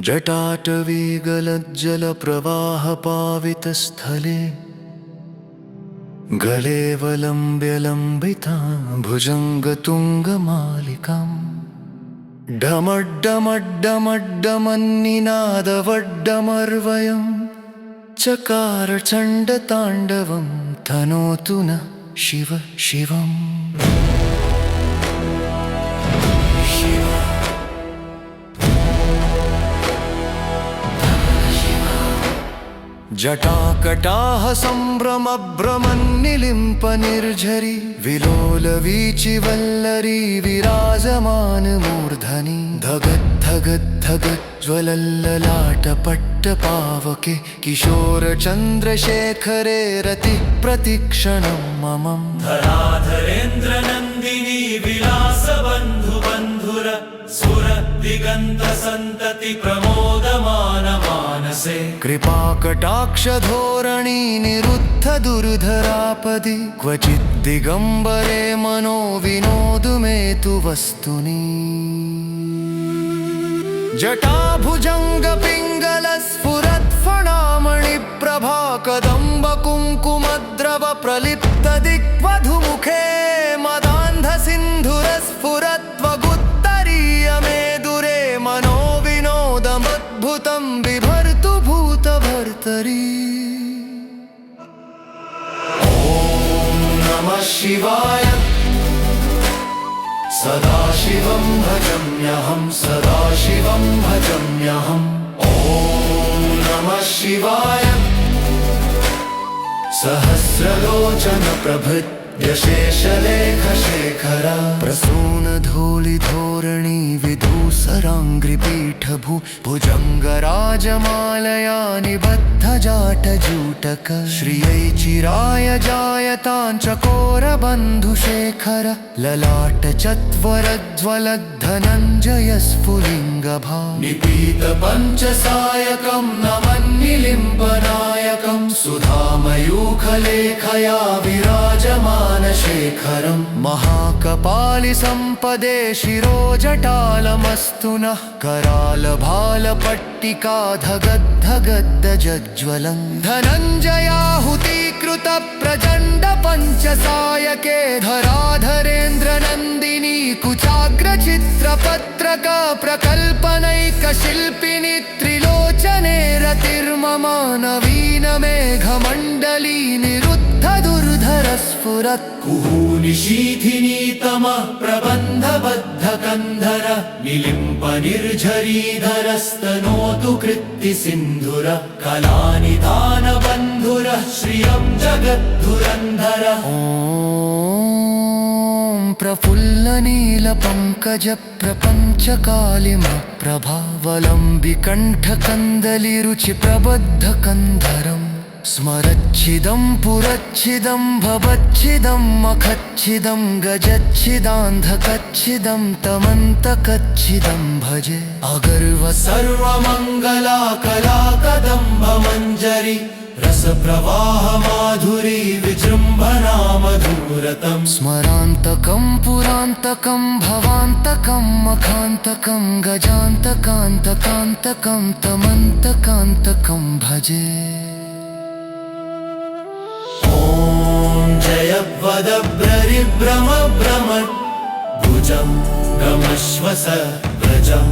जटाटवीगलज्जलप्रवाहपावितस्थले गलेऽवलम्ब्य लम्बितां भुजङ्गतुङ्गमालिकाम् डमड्डमड्डमड्डमन्निनादवड्डमर्वयं चकार चण्डताण्डवं तनोतु न शिव शिवम्। जटाकटाह सम्भ्रमभ्रमन्निलिम्पनिर्झरी विलोलवीचिवल्लरी विराजमानमूर्धनि धगद्धगद्धगज्ज्वलल्ललाटपट्टपावके किशोरचन्द्रशेखरे रतिप्रतिक्षणं ममम् धराधरेन्द्रनन्दिनी विलासबन्धुबन्धुर सुर दिगन्तसन्तति प्रमोदमान मानसे कृपाकटाक्षधोरणी निरुद्ध दुर्धरापदि क्वचित् दिगम्बरे मनो विनोदु मे तु वस्तुनि जटाभुजङ्गपिङ्गलस्फुरत्फणामणिप्रभा कदम्बकुङ्कुमद्रव प्रलिप्तदिग्वधुमुखे मदान्धसिन्धुरस्फुरत्वगुत्तरीयमेदुरे मनो विनोदमद्भुतं बिभर्तु भूतभर्तरी। ॐ नमः शिवाय सदाशिवं भजाम्यहं सदाशिवं भजाम्यहम्। ॐ नमः शिवाय सहस्रलोचन प्रभृत्यशेषलेखशेखर प्रसूनधूलिधोरणी विधूसराङ्घ्रिपीठभू भुजङ्गराजमालया निबद्धजाटजूटक श्रियै चिराय जायताञ्चकोरबन्धुशेखर ललाटचत्वरज्ज्वलद्धनञ्जयस्फुलिङ्गभा निपीतपञ्चसायकं नमन्निलिम्बनायकं सुधामयूखलेखया विराजमानशेखरं महाकपालिसम्पदे शिरोजटालमस्तु नः करालभालपट्टिका धगद्धगद्धज्ज्वलं धनञ्जयाहुतीकृत प्रचण्डपञ्चसायके धराधरेन्द्रनन्दिनी कुचाग्रचित्रपत्रक प्रकल्पनैकशिल्पिनि त्रिलोचने रतिर्मम नवीन मेघमण्डली निरुद्ध दुर्धरस्फुरत् कुहूनिशीथिनी तमः प्रबन्धबद्धकन्धर निलिम्पनिर्झरीधरस्तनोतु कृत्तिसिन्धुर कलानिधानबन्धुरः श्रियं जगद्धुरन्धर। ॐ प्रफुल्लनीलपङ्कजप्रपञ्चकालिमप्रभावलम्बिकण्ठकन्दलिरुचिप्रबद्धकन्धरम् स्मरच्छिदं पुरच्छिदं भवच्छिदं मखच्छिदं गजच्छिदान्धकच्छिदं तमन्तकच्छिदं भजे अगर्व सर्वमङ्गला कलाकदम्बमञ्जरी रसप्रवाह माधुरी विजृम्भणा मधुरतम् स्मरान्तकं पुरान्तकं भवान्तकं मखान्तकं गजान्तकान्तकान्तकं तमन्तकान्तकं भजे। ॐ जयवदभ्ररिभ्रमभ्रमत् भुजं गमश्वस व्रजं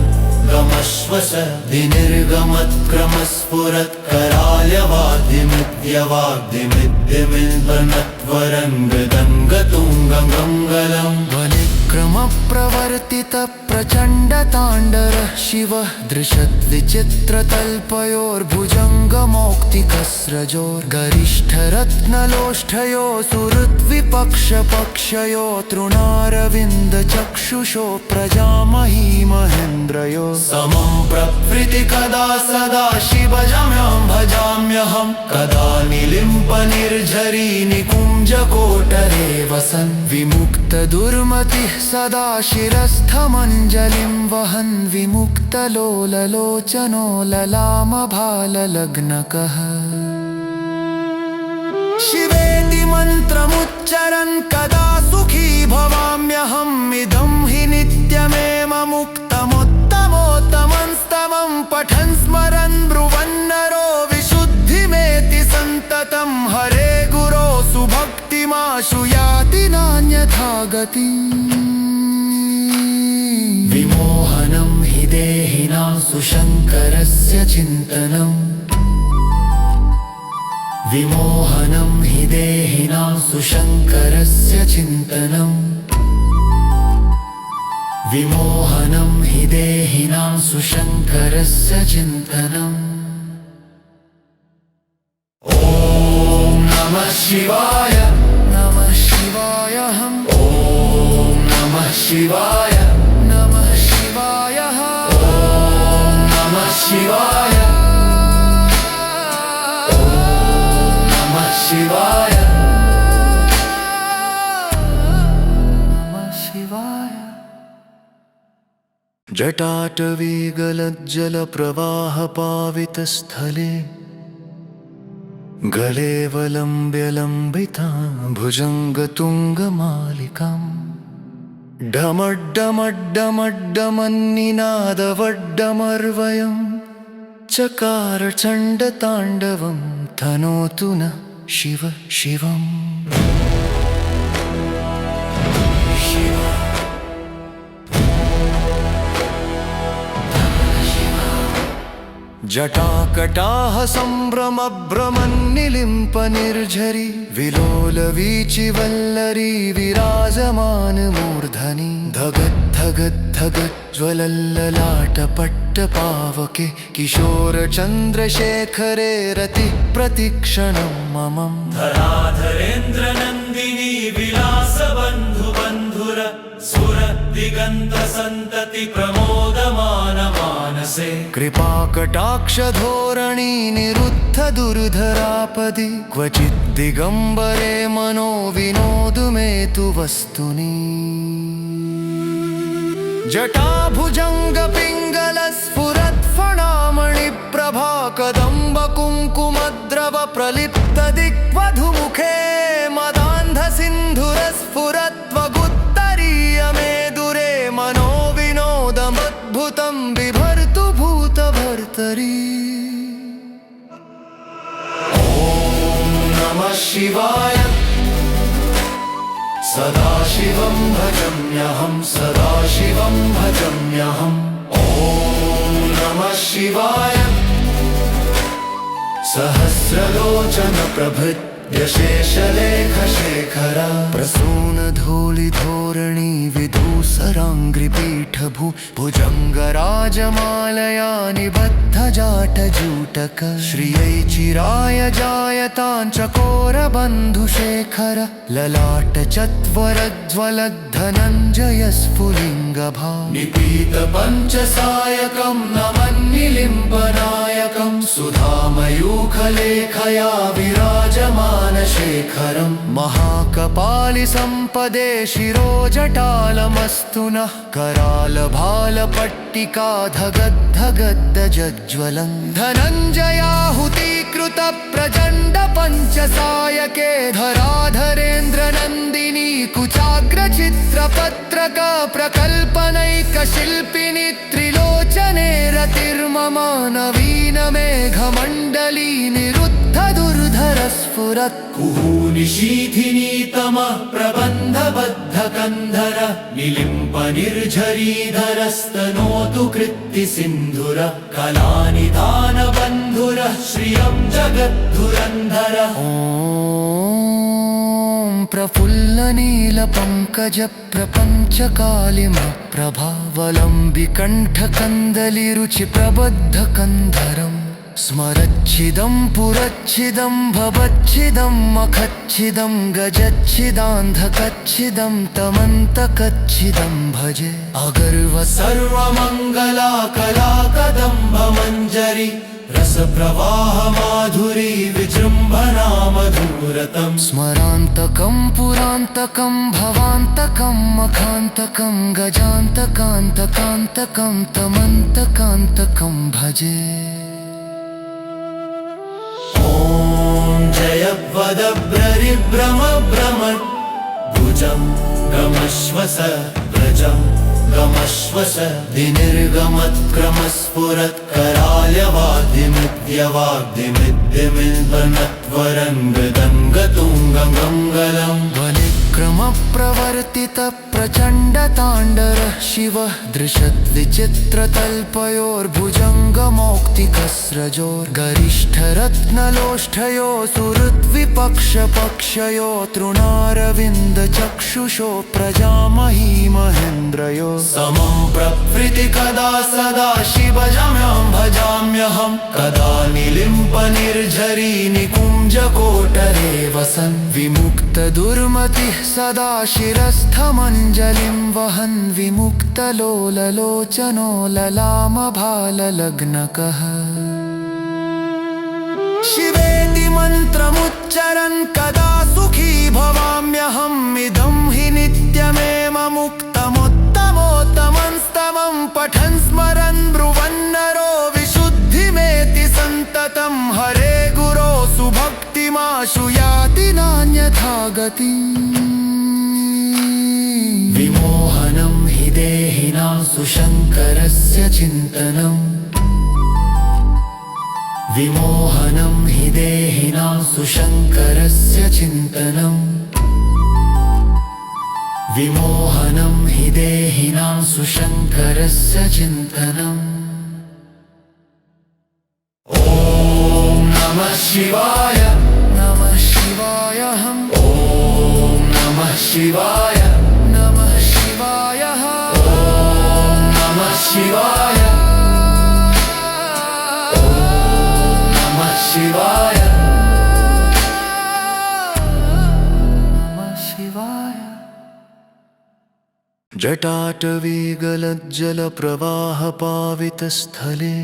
गमश्वस विनिर्गमत्क्रमस्फुरत् कराल्यवाद्यमिद्यवाद्यमिद्यमिल्बनत्वरङ्गदङ्गतुङ्गमङ्गलम् वनिक्रमप्रवर्तित प्रचण्डताण्डर शिवः दृशद्विचित्रतल्पयोर्भुजङ्गमौक्तिकस्रजोर्गरिष्ठरत्नलोष्ठयो सुहृद्विपक्षपक्षयो तृणारविन्दचक्षुषो प्रजामही महेन्द्रयो समं प्रभृति कदा सदा शिवजम्यं भजाम्यहं कदा निलिम्पनिर्झरी निकुञ्जकोटरे वसन् विमुक्तदुर्मतिः सदा शिरस्थमञ्जलिं वहन् विमुक्तलोललोचनो ललामभाललग्नकः शिवेति मन्त्रमुच्चरन् कदा सुखी भवाम्यहम् इदं हि नित्यमेव मुक्तमुत्तमोत्तमं स्तवं पठन् स्मरन् ब्रुवन्नरो विशुद्धिमेति सन्ततं हरे गुरो सुभक्तिमाशु याति नान्यथा गतिम् विमोहनं हि देहिनां सुशङ्करस्य चिन्तनम् विमोहनं हि देहिनां सुशङ्करस्य चिन्तनम् विमोहनं हि देहिनां सुशङ्करस्य चिन्तनम् ॐ नमः शिवाय नमः शिवाय ॐ नमः शिवाय नमः शिवाय नमः शिवाय नमः शिवाय नमः शिवाय जटाटवी गलज्जलप्रवाहपावितस्थले गलेऽवलम्ब्य लम्बितां भुजङ्गतुङ्गमालिकाम् डमड्डमड्डमड्डमन्निनादवड्डमर्वयं चकार चण्डताण्डवं तनोतु न शिव शिवम् जटाकटाः सम्भ्रमभ्रमन्निलिम्पनिर्झरी विलोलवीचिवल्लरी विराजमानमूर्धनि धगद्धगद्धगज्ज्वलल्ललाटपट्टपावके किशोरचन्द्रशेखरे रतिः प्रतिक्षणं ममम् धराधरेन्द्रनन्दिनी विलासबन्धुबन्धुर सुर दिगन्त सन्तति प्रमोदमान मानसे कृपाकटाक्षधोरणी निरुद्ध दुर्धरापदि क्वचित् दिगम्बरे मनो विनोदु मे तु वस्तुनि जटाभुजङ्गपिङ्गलस्फुरत्फणामणिप्रभा कदम्बकुङ्कुमद्रव प्रलिप्तदिग्वधुमुखे मदान्धसिन्धुरस्फुरत्वगुत्तरीयमेदुरे मनो विनोदमद्भुतं बिभर्तु भूतभर्तरी ॐ नमः शिवाय सदाशिवं भजाम्यहं सदाशिवं भजाम्यहम् ॐ नमः शिवाय सहस्रलोचन प्रभृत्य शेषलेखशेखर प्रसूनधूलिधोरणी विधूसराङ्घ्रिपीठभू भुजङ्गराजमालया निबद्धजाटजूटक श्रियै चिराय जायतां चकोरबन्धुशेखर ललाटचत्वरज्वलद्धनञ्जयस्फुलिङ्गभा निपीत पञ्चसायकं नमन्निलिम्बनायकं सुधामयूखलेखया विराजमानशेखरम् महाकपालिसम्पदे शिरोजटालमस्तु नः करालभालपट्टिका धगद्धगद्धज्ज्वलन् धनञ्जयाहुतीकृत प्रचण्ड पञ्चसायके धराधरेन्द्रनन्दिनी कुचाग्रचित्रपत्रक प्रकल्पनैकशिल्पिनि त्रिलोचने रतिर्मम नवीन मेघमण्डली निरुद्ध दुर्धरस्फुरत् कुहूनिशीथिनीतमः प्रबन्धबद्धकन्धर निलिम्पनिर्झरीधरस्तनोतु कृत्तिसिन्धुर कलानिधानबन्धुरः श्रियं जगद्धुरन्धर ॐ प्रफुल्लनीलपङ्कजप्रपञ्चकालिमप्रभावलम्बिकण्ठकन्दलिरुचिप्रबद्धकन्धरम् स्मरच्छिदं पुरच्छिदं भवच्छिदं मखच्छिदं गजच्छिदान्धकच्छिदं तमन्तकच्छिदं भजे अगर्व सर्वमङ्गला कलाकदम्बमञ्जरी रसप्रवाह माधुरी विजृम्भणा मधुरतम् स्मरान्तकं पुरान्तकं भवान्तकं मखान्तकं गजान्तकान्तकान्तकं तमन्तकान्तकं भजे ॐ जयवदभ्ररिभ्रमभ्रमत् भुजं गमश्वस व्रजं गमश्वस दिनिर्गमत्क्रमस्फुरत्कराल्यवाद्यमिद्यमिल्बनत्वरङ्गदङ्गतुङ्गमङ्गलम् वलिक्रमप्रवर्तित प्रचण्डताण्डरः शिवः दृशद्विचित्रतल्पयोर्भुजङ्गमौक्तिकस्रजोर्गरिष्ठरत्नलोष्ठयो सुहृद्विपक्षपक्षयो तृणारविन्दचक्षुषो प्रजामही महेन्द्रयो समं प्रवृत्ति कदा सदा शिवजाम्यां भजाम्यहं कदा निलिम्पनिर्झरी निकुञ्जकोटरे वसन् विमुक्तदुर्मतिः सदा शिरस्थमञ्जलिं वहन् विमुक्तलोललोचनो ललामभाललग्नकः शिवेति मन्त्रमुच्चरन् कदा सुखी भवाम्यहम् इदं हि नित्यमेव मुक्तमुत्तमोत्तमं स्तवं पठन् स्मरन् ब्रुवन्नरो विशुद्धिमेति सन्ततं हरे गुरो सुभक्तिमाशु याति नान्यथा गतिम् विमोहनं हि देहिनां सुशङ्करस्य चिन्तनम् विमोहनं हि देहिनां सुशङ्करस्य चिन्तनम् विमोहनं हि देहिनां सुशङ्करस्य चिन्तनम् ॐ नमः शिवाय नमः शिवाय हम् ॐ नमः शिवाय नमः शिवाय ॐ नमः शिवाय शिवाय नमः शिवाय जटाटवीगलज्जलप्रवाहपावितस्थले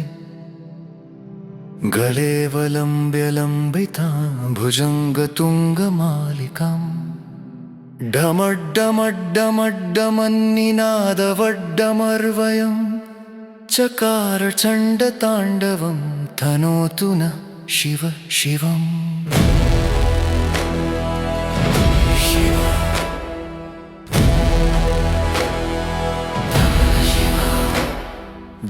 गले वलम्ब्यलम्बितां भुजङ्गतुङ्गमालिकाम् डमड्डमड्डमड्डमन्निनादवड्डमर्वयं चकार चण्डताण्डवं तनोतु न शिव शिवम्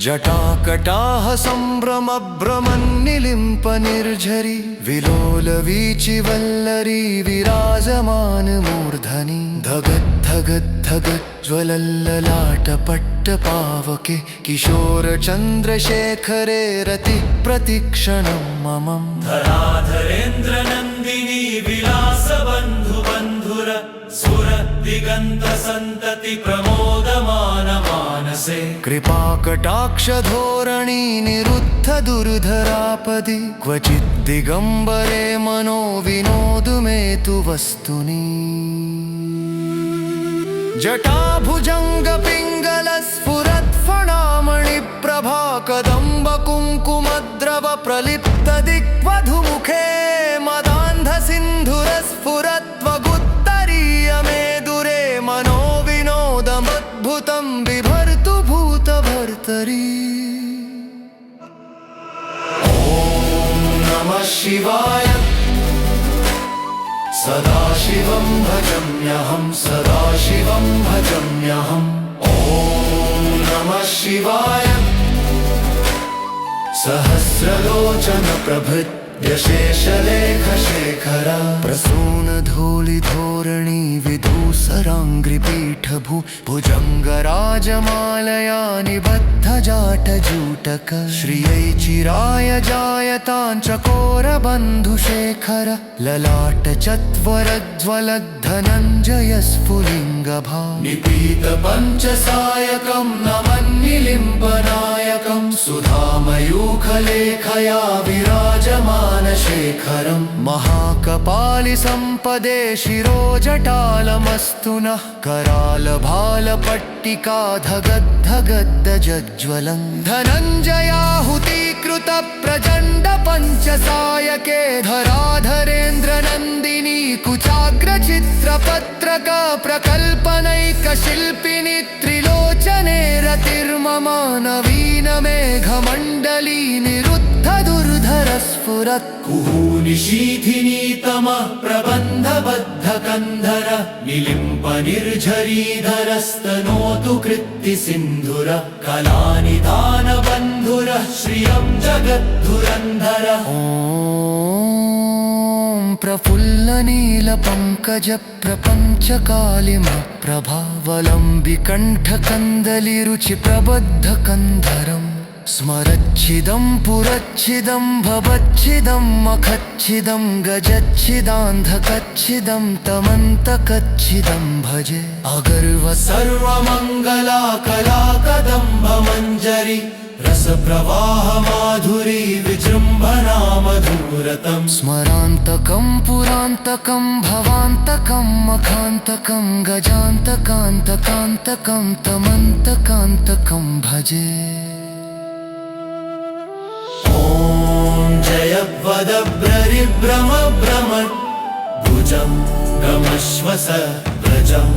जटाकटाः सम्भ्रमभ्रमन्निलिम्पनिर्झरी विलोलवीचिवल्लरी विराजमानमूर्धनि धगद्धगद्धगज्ज्वलल्ललाटपट्टपावके किशोरचन्द्रशेखरे रतिप्रतिक्षणं ममम् धराधरेन्द्रनन्दिनी विलासबन्धुबन्धुर सुरदिगन्तसन्तति प्रमोदमान मानसे कृपाकटाक्षधोरणी निरुद्ध दुर्धरापदि क्वचित् दिगम्बरे मनो विनोदुमेतु वस्तुनि जटाभुजङ्गपिङ्गलस्फुरत्फणामणिप्रभा कदम्बकुङ्कुमद्रव प्रलिप्तदिग्वधुमुखे मदान्धसिन्धुरस्फुरत्वगुत्तरीयमेदुरे मनो विनोदमद्भुतं बिभर्तु भूतभर्तरी ॐ नमः शिवाय सदाशिवं भजाम्यहं सदाशिवं भजाम्यहम् ॐ नमः शिवाय सहस्रलोचन प्रभृत्यशेषलेखशेखर प्रसूनधूलिधोरणी विधूसराङ्घ्रिपीठभू भुजङ्गराजमालया निबद्धजाटजूटक श्रियै चिराय जायताञ्चकोरबन्धुशेखर ललाटचत्वरज्ज्वलद्धनञ्जयस्फुलिङ्गभा निपीतपञ्चसायकं नमन्निलिम्बनायकं सुधामयूखलेखया विराजमानशेखरम् महाकपालिसम्पदे शिरोजटालमस्तु नः करालभालपट्टिका धगद्धगद्धज्ज्वलन् धनञ्जयाहुतीकृत प्रचण्डपञ्चसायके धराधरेन्द्रनन्दिनी कुचाग्रचित्रपत्रक प्रकल्पनैकशिल्पिनि त्रिलोचने रतिर्मम नवीनमेघमण्डली निरुद्ध दुर्धरस्फुरत् स्फुरत् कुहूनिशीथिनीतमः प्रबन्धबद्धकन्धर निलिम्प निर्झरीधरस्तनोतु कृत्तिसिन्धुरः कलानिधानबन्धुरः श्रियं जगद्धुरन्धरः प्रफुल्लनीलपङ्कजप्रपञ्चकालिमप्रभावलम्बिकण्ठकन्दलिरुचिप्रबद्धकन्धरम् स्मरच्छिदं पुरच्छिदं भवच्छिदं मखच्छिदं गजच्छिदान्धकच्छिदं तमन्तकच्छिदं भजे अगर्व सर्वमङ्गला कलाकदम्बमञ्जरी रसप्रवाह माधुरी विजृम्भना मधुरतम् स्मरान्तकं पुरान्तकं भवान्तकं मखान्तकं गजान्तकान्तकान्तकं तमन्तकान्तकं भजे ॐ जयवदभ्ररिभ्रमभ्रमट् भुजं गमश्वस व्रजं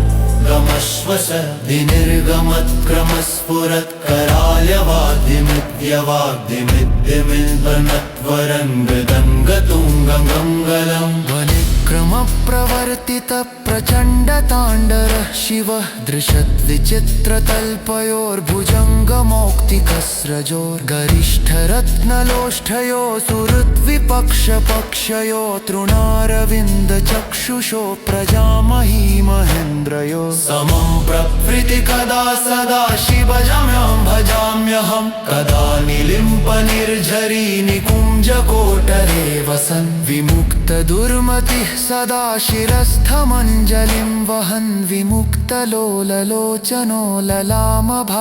गमश्वस विनिर्गमत्क्रमस्फुरत् कराल्यवाद्यमिद्यवाद्यमिद्यमिल्बनत्वरङ्गदङ्गतुङ्गमङ्गलम् वनिक्रमप्रवर्तितप्रचण्डताण्डरः शिवः दृशद्विचित्रतल्पयोर्भुजङ्गमौक्तिकस्रजोर्गरिष्ठरत्नलोष्ठयो सुहृद्विपक्षपक्षयो तृणारविन्दचक्षुषो प्रजामही महेन्द्रयो समं प्रवृत्ति कदा सदा शिवजम्यं भजाम्यहं कदा निलिम्प निर्झरी निकुञ्जकोटरे वसन् विमुक्तदुर्मतिः सदा शिरस्थमञ्जलिं वहन् विमुक्तलोललोचनो ललामभाललग्नकः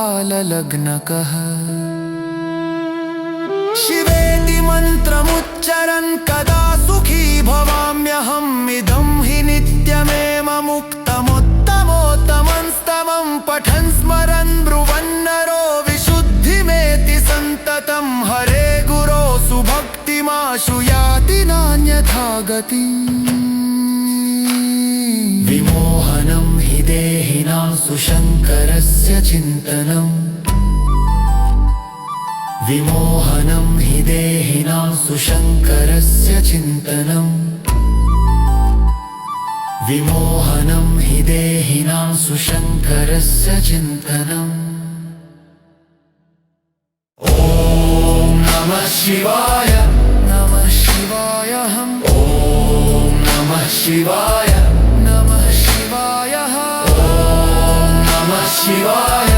शिवेति मन्त्रमुच्चरन् कदा सुखी भवाम्यहम् इदं हि नित्यमेव मुक्तमुत्तमोत्तमंस्तवं पठन् स्मरन् ब्रुवन्नरो विशुद्धिमेति सन्ततं हरे गुरो सुभक्तिमाशु याति नान्यथा गतिम् विमोहनं हि देहिनां सुशङ्करस्य चिन्तनम् विमोहनं हि देहिनां सुशङ्करस्य चिन्तनम् विमोहनं हि देहिनां सुशङ्करस्य चिन्तनम् ॐ नमः शिवाय नमः शिवाय ॐ नमः शिवाय नमः शिवाय ॐ नमः शिवाय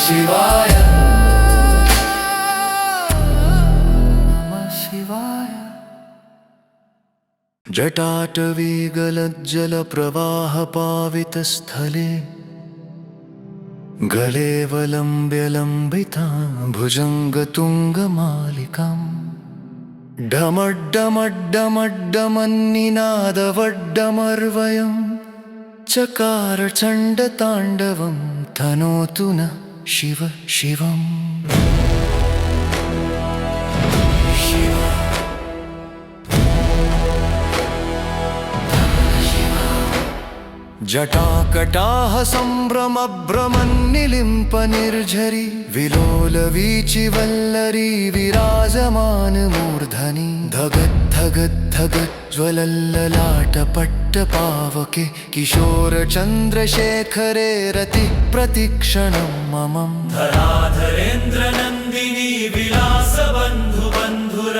शिवाय नमः शिवाय जटाटवीगलज्जलप्रवाहपावितस्थले गलेऽवलम्ब्य भुजङ्गतुङ्गमालिकाम् डमड्डमड्डमड्डमन्निनादवड्डमर्वयं चकार चण्डताण्डवं तनोतु न शिव शिवम् जटाकटाह सम्भ्रमभ्रमन्निलिम्प निर्झरी विलोलवीचिवल्लरी विराजमानमूर्धनि धगद्धगद्धगज्ज्वलल्ललाटपट्टपावके किशोरचन्द्रशेखरे रतिः प्रतिक्षणं ममम् धराधरेन्द्रनन्दिनी विलासबन्धुबन्धुर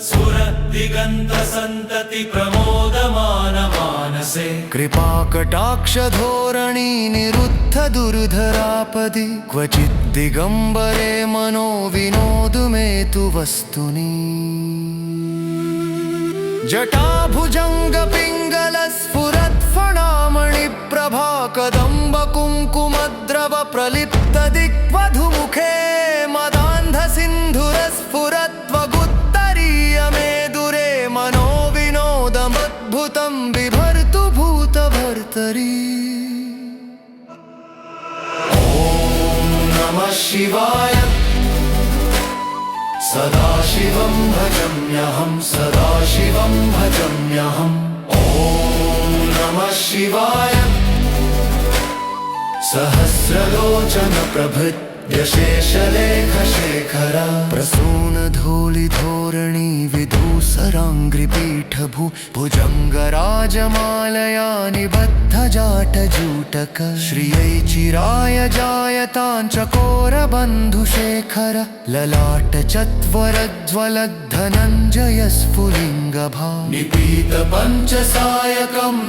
सुर दिगन्तसन्तति प्रमोदमान मानसे कृपाकटाक्षधोरणी निरुद्ध दुर्धरापदि क्वचित् दिगम्बरे मनो विनोदु मे तु वस्तुनि जटाभुजङ्गपिङ्गलस्फुरत्फणामणिप्रभा कदम्बकुङ्कुमद्रव प्रलिप्तदिग्वधुमुखे मदान्धसिन्धुरस्फुरत्वगुत्तरीयमेदुरे मनो विनोदमद्भुतं बिभर्तु भूतभर्तरी ॐ नमः शिवाय सदाशिवं भजाम्यहं सदाशिवं भजाम्यहम् ॐ नमः शिवाय सहस्रलोचन प्रभृत् यशेषलेखशेखर प्रसूनधूलिधोरणी विधूसराङ्घ्रिपीठभू भुजङ्गराजमालया निबद्धजाटजूटक श्रियै चिराय जायताञ्चकोरबन्धुशेखर ललाटचत्वरज्वलद्धनञ्जयस्फुलिङ्गभा निपीतपञ्चसायकं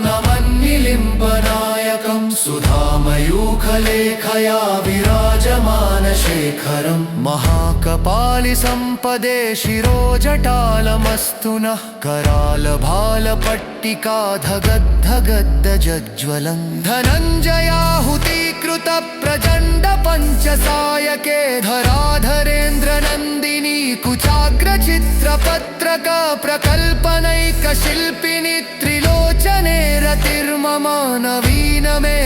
नमन्निलिम्बनायकं सुधामयूखलेखया विराजमानशेखरं महाकपालिसम्पदे शिरोजटालमस्तु नः करालभालपट्टिका धगद्धगद्धज्ज्वलं धनञ्जयाहुतीकृत प्रचण्ड पञ्चसायके धराधरेन्द्रनन्दिनी कुचाग्रचित्रपत्रक प्रकल्पनैकशिल्पिनि त्रिलोचने रतिर्मम नवीनमेघमण्डली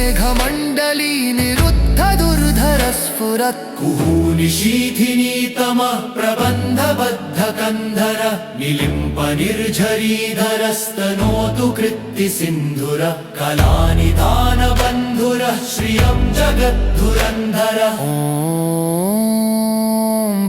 निरुद्धदुर्धरस्फुरत् कुहूनिशीथिनीतमः प्रबन्धबद्धकन्धर निलिम्पनिर्झरीधरस्तनोतु कृत्तिसिन्धुर कलानिधानबन्धुरः श्रियं जगद्धुरन्धर ॐ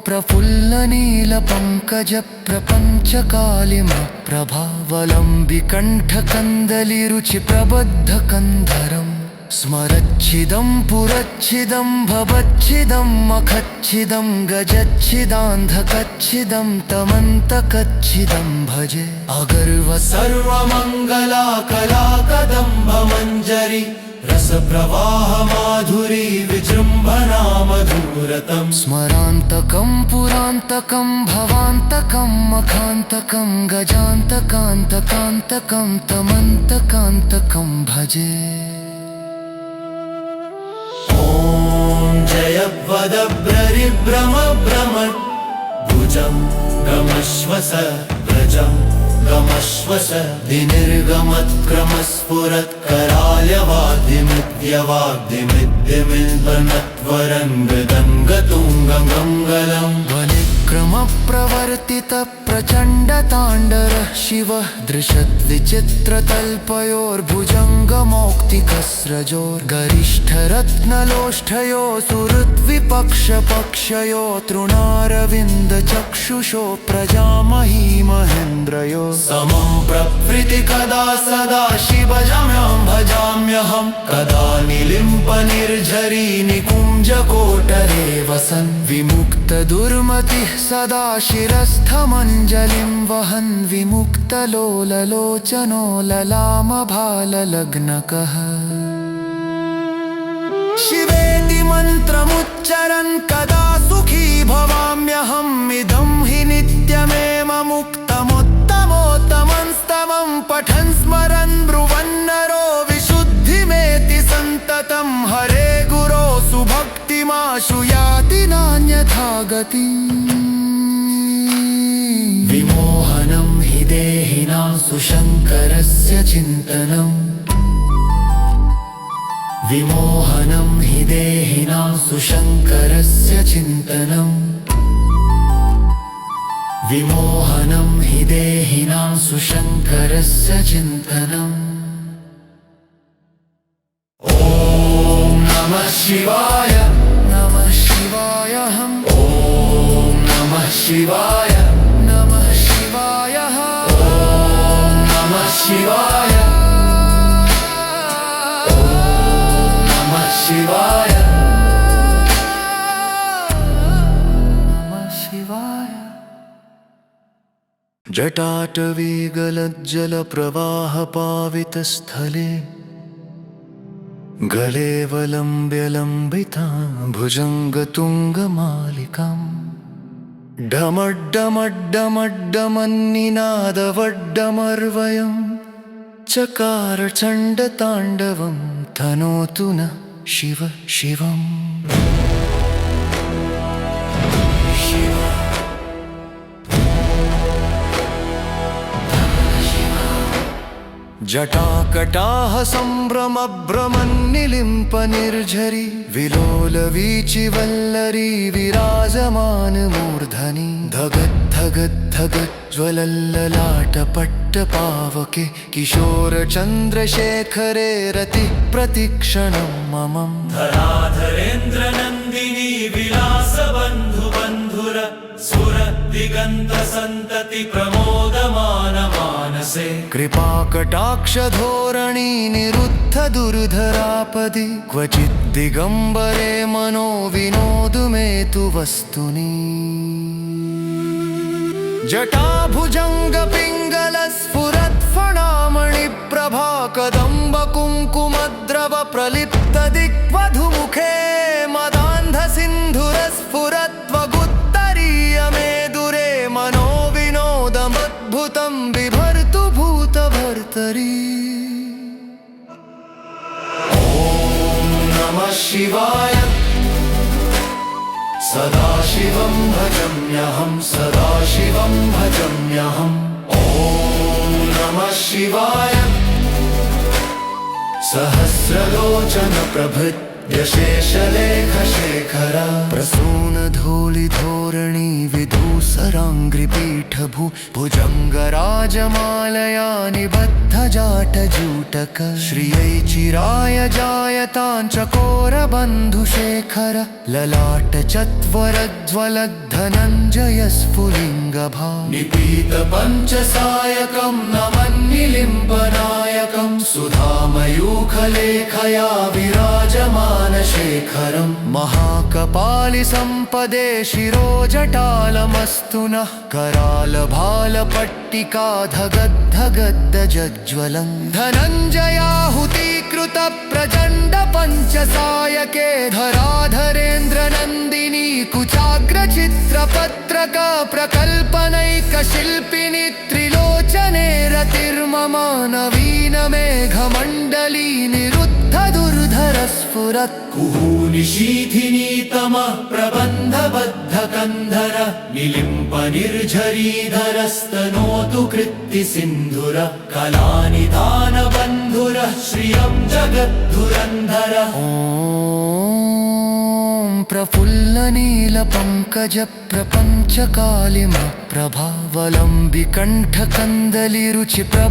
प्रफुल्लनीलपङ्कज प्रपञ्चकालिम प्रभावलम्बिकण्ठकन्दलिरुचिप्रबद्धकन्धरम् स्मरच्छिदं पुरच्छिदं भवच्छिदं मखच्छिदं गजच्छिदान्धकच्छिदं तमन्तकच्छिदं भजे अगर्व सर्वमङ्गला कलाकदम्बमञ्जरी रसप्रवाहमाधुरी विजृम्भणा मधुरतम् स्मरान्तकं पुरान्तकं भवान्तकं मखान्तकं गजान्तकान्तकान्तकं तमन्तकान्तकं भजे ॐ जयवदभ्ररिभ्रमभ्रमन् भुजं गमश्वस व्रजं गमश्वस विनिर्गमत्क्रमस्फुरत्कराल्यवाद्यमिद्यवाद्यमिद्यमिल्बनत्वरङ्गदङ्गतुङ्गमङ्गलम् क्रमप्रवर्तित प्रचण्डताण्डरः शिवः दृशद्विचित्रतल्पयोर्भुजङ्गमौक्तिकस्रजोर्गरिष्ठरत्नलोष्ठयो सुहृद्विपक्षपक्षयो तृणारविन्दचक्षुषो प्रजामही महेन्द्रयो समं प्रवृत्तिकदा सदा शिवजम्यं भजाम्यहं कदा निलिम्पनिर्झरी निकुञ्जकोटरे वसन् विमुक्तदुर्मतिः सदा शिरस्थमञ्जलिं वहन् विमुक्तलोललोचनो ललामभाललग्नकः शिवेति मन्त्रमुच्चरन् कदा सुखी भवाम्यहम् इदं हि नित्यमेव मुक्तमुत्तमोत्तमंस्तमं पठन् स्मरन् ब्रुवन्नरो विशुद्धिमेति सन्ततं हरे गुरो सुभक्तिमाशु याति नान्यथा गतिम् विमोहनं हि देहिनां सुशङ्करस्य चिन्तनम् विमोहनं हि देहिनां सुशङ्करस्य चिन्तनम् विमोहनं हि देहिनां सुशङ्करस्य चिन्तनम् ॐ नमः शिवाय नमः शिवाय ॐ नमः शिवाय नमः शिवाय ॐ नमः शिवाय शिवाय नमः शिवाय जटाटवीगलज्जलप्रवाहपावितस्थले गलेवलम्ब्यलम्बितां भुजङ्गतुङ्गमालिकाम् डमड्डमड्डमड्डमन्निनादवड्डमर्वयं चकार चण्डताण्डवं तनोतु न शिव शिवम् जटाकटाः सम्भ्रमभ्रमन्निलिम्पनिर्झरी विलोलवीचिवल्लरी विराजमानमूर्धनि धगद्धगद्धगज्ज्वलल्ललाटपट्टपावके किशोरचन्द्रशेखरे रतिप्रतिक्षणं ममम् धराधरेन्द्रनन्दिनी विला दिगन्तसन्तति प्रमोदमानमानसे कृपाकटाक्षधोरणी निरुद्ध दुर्धरापदि क्वचित् दिगम्बरे मनो विनोदुमेतु वस्तुनि जटाभुजङ्गपिङ्गलस्फुरत्फणामणिप्रभा कदम्बकुङ्कुमद्रव प्रलिप्तदिग्वधुमुखे मदान्धसिन्धुरस्फुरत्वगुत्तरीयमेदुरे मनो विनोदमद्भुतं बिभर्तु भूतभर्तरि ॐ नमः शिवाय सदाशिवं भजाम्यहं सदाशिवं भजाम्यहम् ॐ नमः शिवाय सहस्रलोचन प्रभृत्य शेषलेखशेखर प्रसूनधूलिधोरणी विधूसराङ्घ्रिपीठभू भुजङ्गराजमालया निबद्धजाटजूटक श्रियै चिराय जायताञ्चकोरबन्धुशेखर ललाटचत्वरज्वलद्धनञ्जयस्फुलिङ्गभा निपीतपञ्चसायकं नमन्निलिम्बनायकं सुधामयूखलेखया विराजमानशेखरम् महाकपालिसम्पदे शिरोजटालमस्तु नः करालभालपट्टिकाधगद्धगद्दज्ज्वलम् धनञ्जयाहुतीकृतप्रचण्डपञ्चसायके धराधरेन्द्रनन्दिनी कुचाग्रचित्रपत्रक प्रकल्पनैकशिल्पिनि त्रिलोचने रतिर्मम नवीनमेघमण्डली निरुद्ध दुर्धरस्फुरत् कुहूनिशीथिनीतमः प्रबन्धबद्धकन्धर निलिम्पनिर्झरीधरस्तनोतु कृत्तिसिन्धुर कलानिधानबन्धुरः श्रियं जगद्धुरन्धर ॐ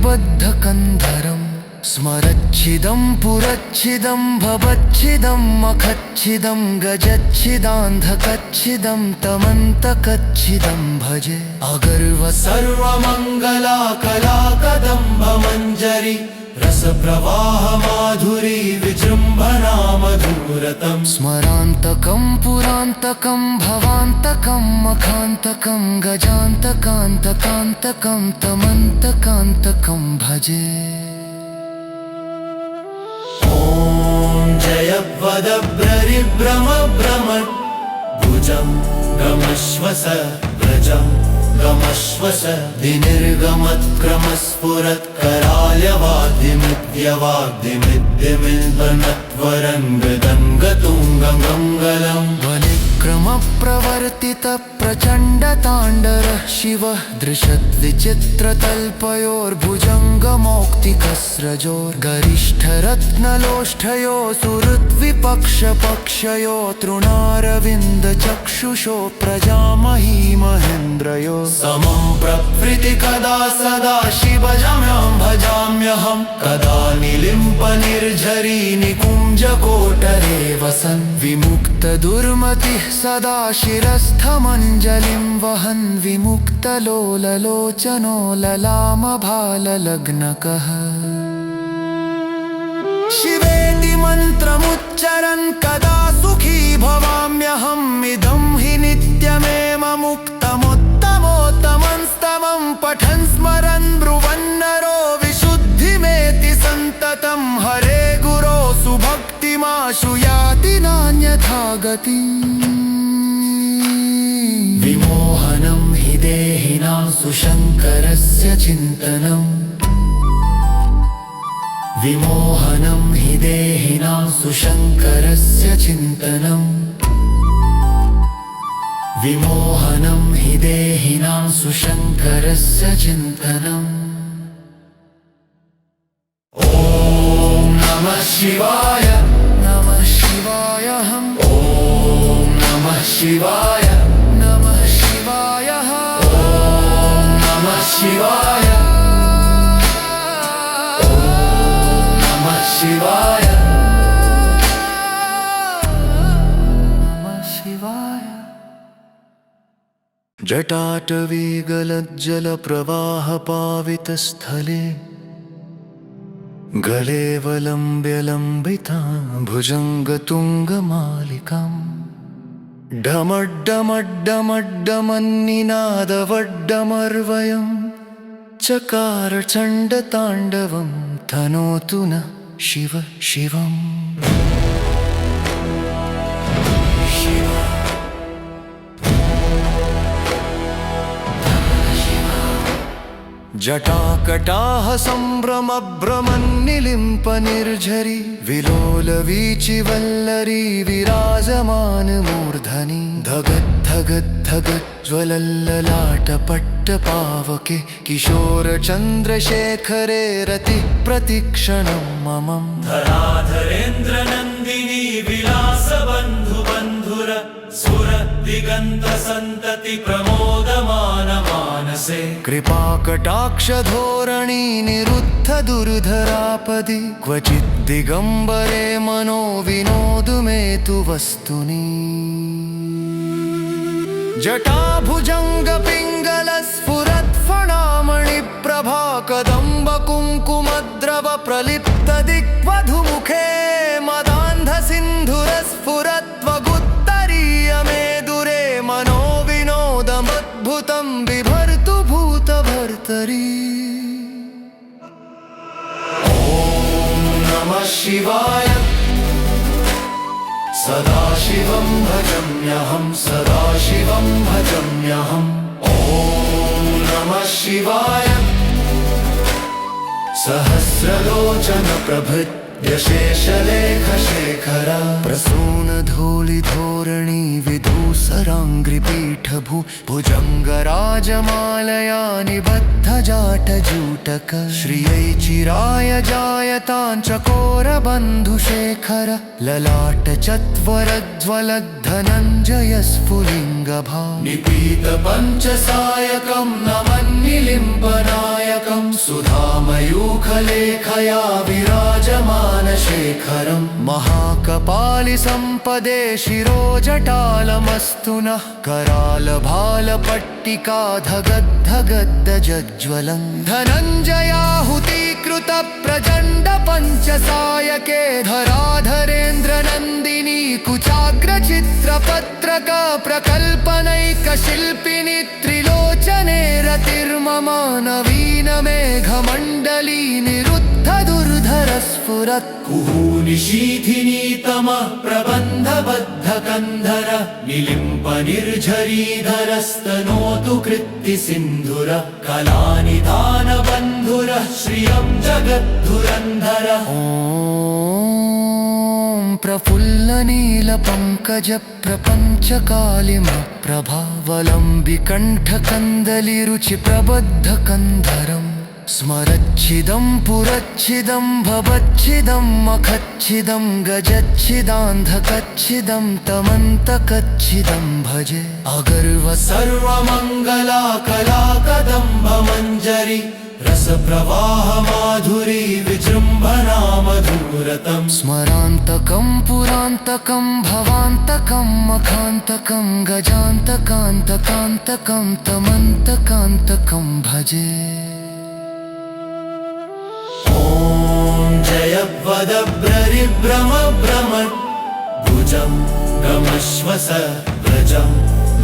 प्रफुल्लनीलपङ्कजप्रपञ्चकालिमप्रभावलम्बिकण्ठकन्दलिरुचिप्रबद्धकन्धरम् स्मरच्छिदं पुरच्छिदं भवच्छिदं मखच्छिदं गजच्छिदान्धकच्छिदं तमन्तकच्छिदं भजे अगर्व सर्वमङ्गला कलाकदम्बमञ्जरी रसप्रवाहमाधुरी विजृम्भणा मधुरतम् स्मरान्तकं पुरान्तकं भवान्तकं मखान्तकं गजान्तकान्तकान्तकं तमन्तकान्तकं भजे ॐ जयवदभ्ररिभ्रमभ्रमत् भुजं गमश्वस व्रजं गमश्वस दिनिर्गमत्क्रमस्फुरत् कराल्यवाद्यमिद्यवाद्यमिद्यमिल्बनत्वरङ्गदङ्गतुङ्गमङ्गलम् वनिक्रमप्रवर्तितप्रचण्डताण्डरः शिवः दृशद्विचित्रतल्पयोर्भुजङ्गमौक्तिकस्रजोर्गरिष्ठरत्नलोष्ठयो सुहृद्विपक्षपक्षयो तृणारविन्दचक्षुषो प्रजामही महेन्द्रयो समं प्रभृतिकदा सदा शिवजम्यं भजाम्यहं कदा निलिम्पनिर्झरी निकुञ्जकोटरे वसन् विमुक्तदुर्मतिः सदा शिरस्थमञ्जलिं वहन् विमुक्तलोललोचनो ललामभाललग्नकः शिवेति मन्त्रमुच्चरन् कदा सुखी भवाम्यहम् इदं हि नित्यमेव मुक्तमुत्तमोत्तमंस्तवं पठन् स्मरन् ब्रुवन्नरो विशुद्धिमेति सन्ततं हरे गुरो सुभक्तिमाशु याति नान्यथा गतिम् विमोहनं हि देहिनां सुशङ्करस्य चिन्तनम् विमोहनं हि देहिनां सुशङ्करस्य चिन्तनम् विमोहनं हि देहिनां सुशङ्करस्य चिन्तनम् ॐ नमः शिवाय नमः शिवाय हम् ॐ नमः शिवाय नमः शिवाय ॐ नमः शिवाय शिवाय नमः शिवाय जटाटवी गलज्जलप्रवाहपावितस्थले गलेऽवलम्ब्य लम्बितां भुजङ्गतुङ्गमालिकाम् डमड्डमड्डमड्डमन्निनादवड्डमर्वयम् चकार चण्डताण्डवं तनोतु न शिव शिवम्। जटाकटाह सम्भ्रमभ्रमन्निलिम्पनिर्झरी विलोलवीचिवल्लरी विराजमानमूर्धनि धगद्धगद्धगज्ज्वलल्ललाटपट्टपावके किशोरचन्द्रशेखरे रतिप्रतिक्षणं ममम् धराधरेन्द्रनन्दिनी विलासबन्धुबन्धुर सुर दिगन्तसन्तति प्रमोदमान मानसे कृपाकटाक्षधोरणी निरुद्ध दुर्धरापदि क्वचित् दिगम्बरे मनो विनोदु मे तु वस्तुनि जटाभुजङ्गपिङ्गलस्फुरत्फणामणिप्रभा कदम्बकुङ्कुमद्रव प्रलिप्तदिग्वधुमुखे मदान्धसिन्धुरस्फुरत्वगुत्तरीयमेदुरे मनो विनोदमद्भुतं बिभर्तु भूतभर्तरी। ॐ नमः शिवाय सदाशिवं भजाम्यहं सदाशिवं भजाम्यहम्। ॐ नमः शिवाय सहस्रलोचन प्रभृत्य शेषलेखशेखर प्रसूनधूलिधोरणी विधूसराङ्घ्रिपीठभू भुजङ्गराजमालया निबद्धजाटजूटक श्रियै चिराय जायताञ्चकोरबन्धुशेखर ललाटचत्वरज्ज्वलद्धनञ्जयस्फुलिङ्गभा निपीतपञ्चसायकं नमन्निलिम्पनायकं सुधामयूखलेखया विराजमानशेखरं महाकपालिसम्पदे शिरोजटालमस्तु नः करालभालपट्टिका धगद्धगद्धज्ज्वलं धनञ्जयाहुतीकृत प्रचण्ड पञ्चसायके धराधरेन्द्रनन्दिनी कुचाग्रचित्रपत्रक प्रकल्पनैकशिल्पिनि त्रिलोचने रतिर्मम नवीन मेघमण्डली निरुद्ध दुर्धरस्फुरत् कुहूनिशीथिनीतमः प्रबन्धबद्धकन्धर निलिम्पनिर्झरीधरस्तनोतु कृत्तिसिन्धुर कलानिधानबन्धुरः श्रियं जगद्धुरन्धर। ॐ प्रफुल्लनीलपङ्कजप्रपञ्चकालिमप्रभावलम्बिकण्ठकन्दलिरुचिप्रबद्धकन्धरम् स्मरच्छिदं पुरच्छिदं भवच्छिदं मखच्छिदं गजच्छिदान्धकच्छिदं तमन्तकच्छिदं भजे अगर्व सर्वमङ्गला कलाकदम्बमञ्जरी रसप्रवाह माधुरी विजृम्भणा मधुरतम् स्मरान्तकं पुरान्तकं भवान्तकं मखान्तकं गजान्तकान्तकान्तकं तमन्तकान्तकं भजे। ॐ जयवदभ्ररिभ्रमभ्रमत् भुजं गमश्वस व्रजं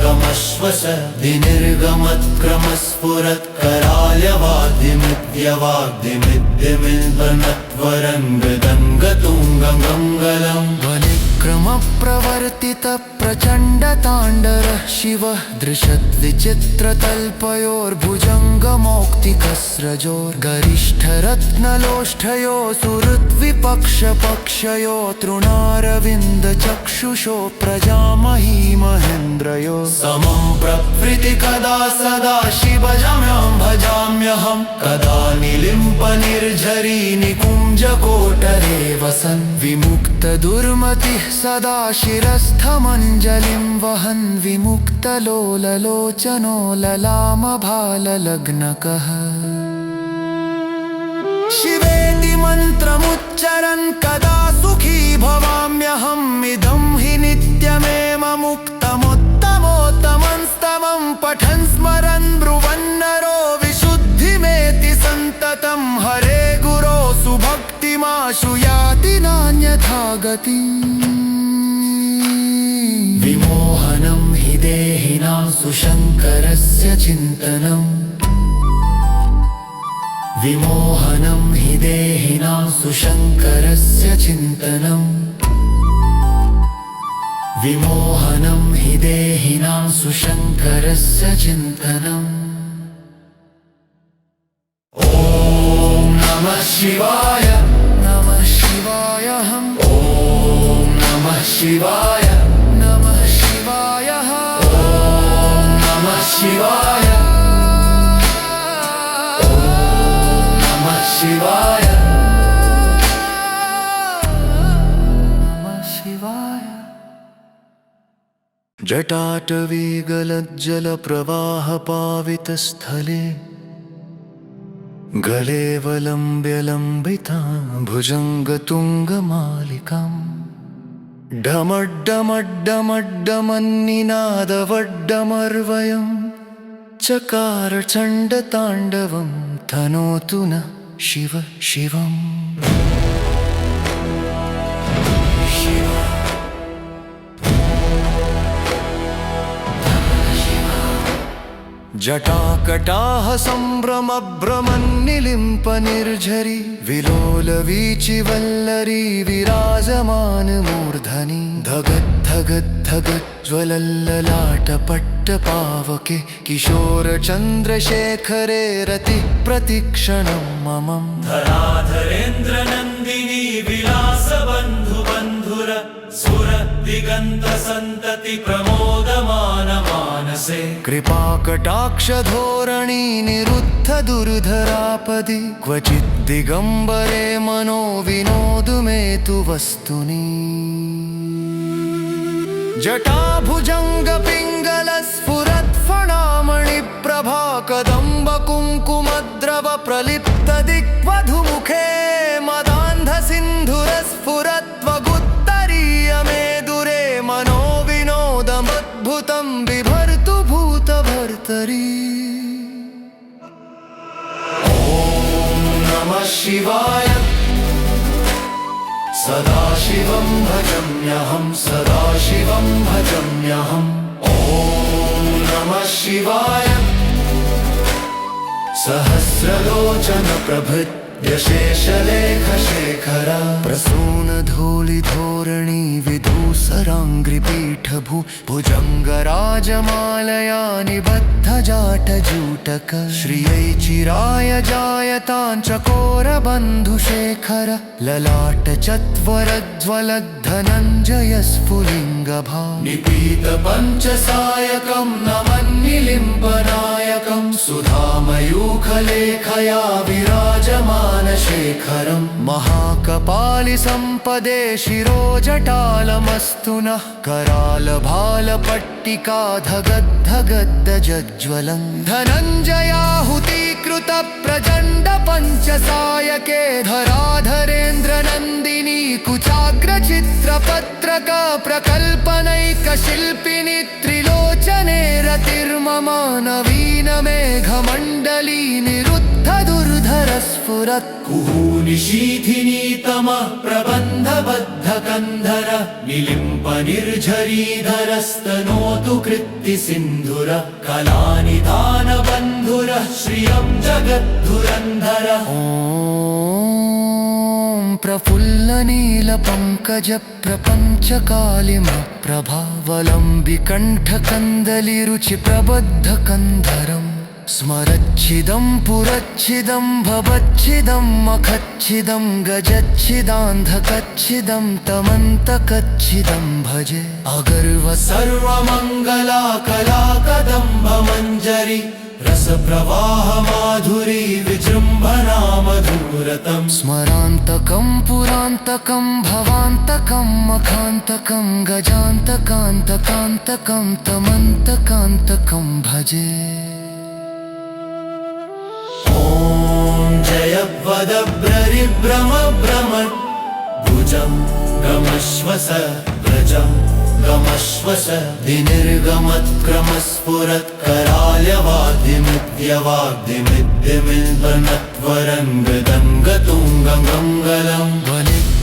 गमश्वस विनिर्गमत्क्रमस्फुरत् कराल्यवाद्यमिद्यवाद्यमिद्यमिल्बनत्वरङ्गदङ्गतुङ्गमङ्गलम् वनिक्रमप्रवर्तित प्रचण्डताण्डरः शिवः दृशद्विचित्रतल्पयोर्भुजङ्गमौक्तिकस्रजोर्गरिष्ठरत्नलोष्ठयो सुहृद्विपक्षपक्षयो तृणारविन्दचक्षुषो प्रजामही महेन्द्रयो समं प्रभृतिकदा सदा शिवजम्यं भजाम्यहं कदा निलिम्पनिर्झरी निकुञ्जकोटरे वसन् विमुक्तदुर्मतिः सदा शिरस्थमञ्जलिं वहन् विमुक्तलोललोचनो ललामभाललग्नकः शिवेति मन्त्रमुच्चरन् कदा सुखी भवाम्यहम् इदं हि नित्यमेव मुक्तमुत्तमोत्तमं स्तवं पठन् गतिम् विमोहनं हि देहिनां सुशङ्करस्य चिन्तनम् विमोहनं हि देहिनां सुशङ्करस्य चिन्तनम् विमोहनं हि देहिनां सुशङ्करस्य चिन्तनम् ॐ नमः शिवाय नमः शिवाय ॐ नमः शिवाय नमः शिवाय ॐ नमः शिवाय ॐ नमः शिवाय नमः शिवाय जटाटवी गलज्जलप्रवाहपावितस्थले गलेऽवलम्ब्य लम्बितां भुजङ्गतुङ्गमालिकाम् डमड्डमड्डमड्डमन्निनादवड्डमर्वयं चकार चण्डताण्डवं तनोतु न शिव शिवम् जटाकटाः सम्भ्रमभ्रमन्निलिम्पनिर्झरी विलोलवीचिवल्लरी विराजमानमूर्धनि धगद्धगद्धगज्ज्वलल्ललाटपट्टपावके किशोरचन्द्रशेखरे रतिप्रतिक्षणं ममम् धराधरेन्द्रनन्दिनी विलासबन्धुबन्धुर सुर दिगन्तसन्तति प्रमोदमान मानसे कृपाकटाक्षधोरणी निरुद्ध दुर्धरापदि क्वचित् दिगम्बरे मनो विनोदु मे तु वस्तुनि जटाभुजङ्गपिङ्गलस्फुरत्फणामणिप्रभा कदम्बकुङ्कुमद्रव प्रलिप्तदिग्वधुमुखे मदान्धसिन्धुरस्फुरत्वगुत्तरीयमेदुरे मनो विनोदमद्भुतं बिभर्तु भूतभर्तरी ॐ नमः शिवाय सदाशिवं भजाम्यहं सदाशिवं भजाम्यहम् ॐ नमः शिवाय सहस्रलोचन प्रभृत्य शेषलेखशेखर प्रसूनधूलिधोरणी विधूसराङ्घ्रिपीठभू भुजङ्गराजमालया निबद्धजाटजूटक श्रियै चिराय जायतां चकोरबन्धुशेखर ललाटचत्वरज्वलद्धनञ्जयस्फुलिङ्गभा निपीतपञ्चसायकं नमन्निलिम्बनायकं सुधामयूखलेखया विराजमानशेखरम् महाकपालिसम्पदे शिरोजटालमस्तु नः करालभालपट्टिका धगद्धगद्धज्ज्वलन् धनञ्जयाहुतीकृतप्रचण्डपञ्चसायके धराधरेन्द्रनन्दिनी कुचाग्रचित्रपत्रक प्रकल्पनैकशिल्पिनि त्रिलोचने रतिर्मम नवीनमेघमण्डली निरुद्ध दुर्धरस्फुरत् कुहूनिशीथिनीतमः प्रबन्धबद्धकन्धर निलिम्पनिर्झरीधरस्तनोतु कृत्तिसिन्धुर कलानिधानबन्धुरः श्रियं जगद्धुरन्धर ॐ प्रफुल्लनीलपङ्कजप्रपञ्चकालिमप्रभावलम्बिकण्ठकन्दलिरुचिप्रबद्धकन्धरम् स्मरच्छिदं पुरच्छिदं भवच्छिदं मखच्छिदं गजच्छिदान्धकच्छिदं तमन्तकच्छिदं भजे अगर्व सर्वमङ्गला कलाकदम्बमञ्जरी रसप्रवाह माधुरी विजृम्भणा मधुरतम् स्मरान्तकं पुरान्तकं भवान्तकं मखान्तकं गजान्तकान्तकान्तकं तमन्तकान्तकं भजे ॐ जयवदभ्ररिभ्रमभ्रमत् भुजं गमश्वस व्रजं गमश्वस विनिर्गमत्क्रमस्फुरत्कराल्यवाद्यमिद्यवाद्यमिद्यमिल्बनत्वरङ्गदङ्गतुङ्गमङ्गलम्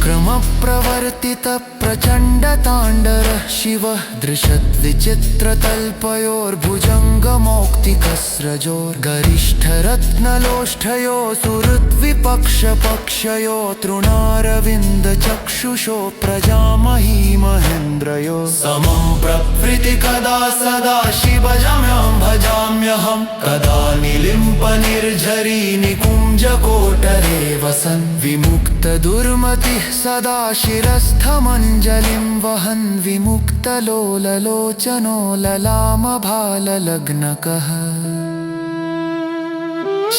क्रमप्रवर्तित प्रचण्डताण्डरः शिवः दृशद्विचित्रतल्पयोर्भुजङ्गमौक्तिकस्रजोर्गरिष्ठरत्नलोष्ठयो सुहृद्विपक्षपक्षयो तृणारविन्दचक्षुषो प्रजामही महेन्द्रयो समं प्रवृत्ति कदा सदा शिवजम्यां भजाम्यहं कदा निलिम्पनिर्झरी निकुञ्जकोटरे वसन् विमुक्तदुर्मतिः सदा शिरस्थमञ्जलिं वहन् विमुक्तलोललोचनो ललामभाललग्नकः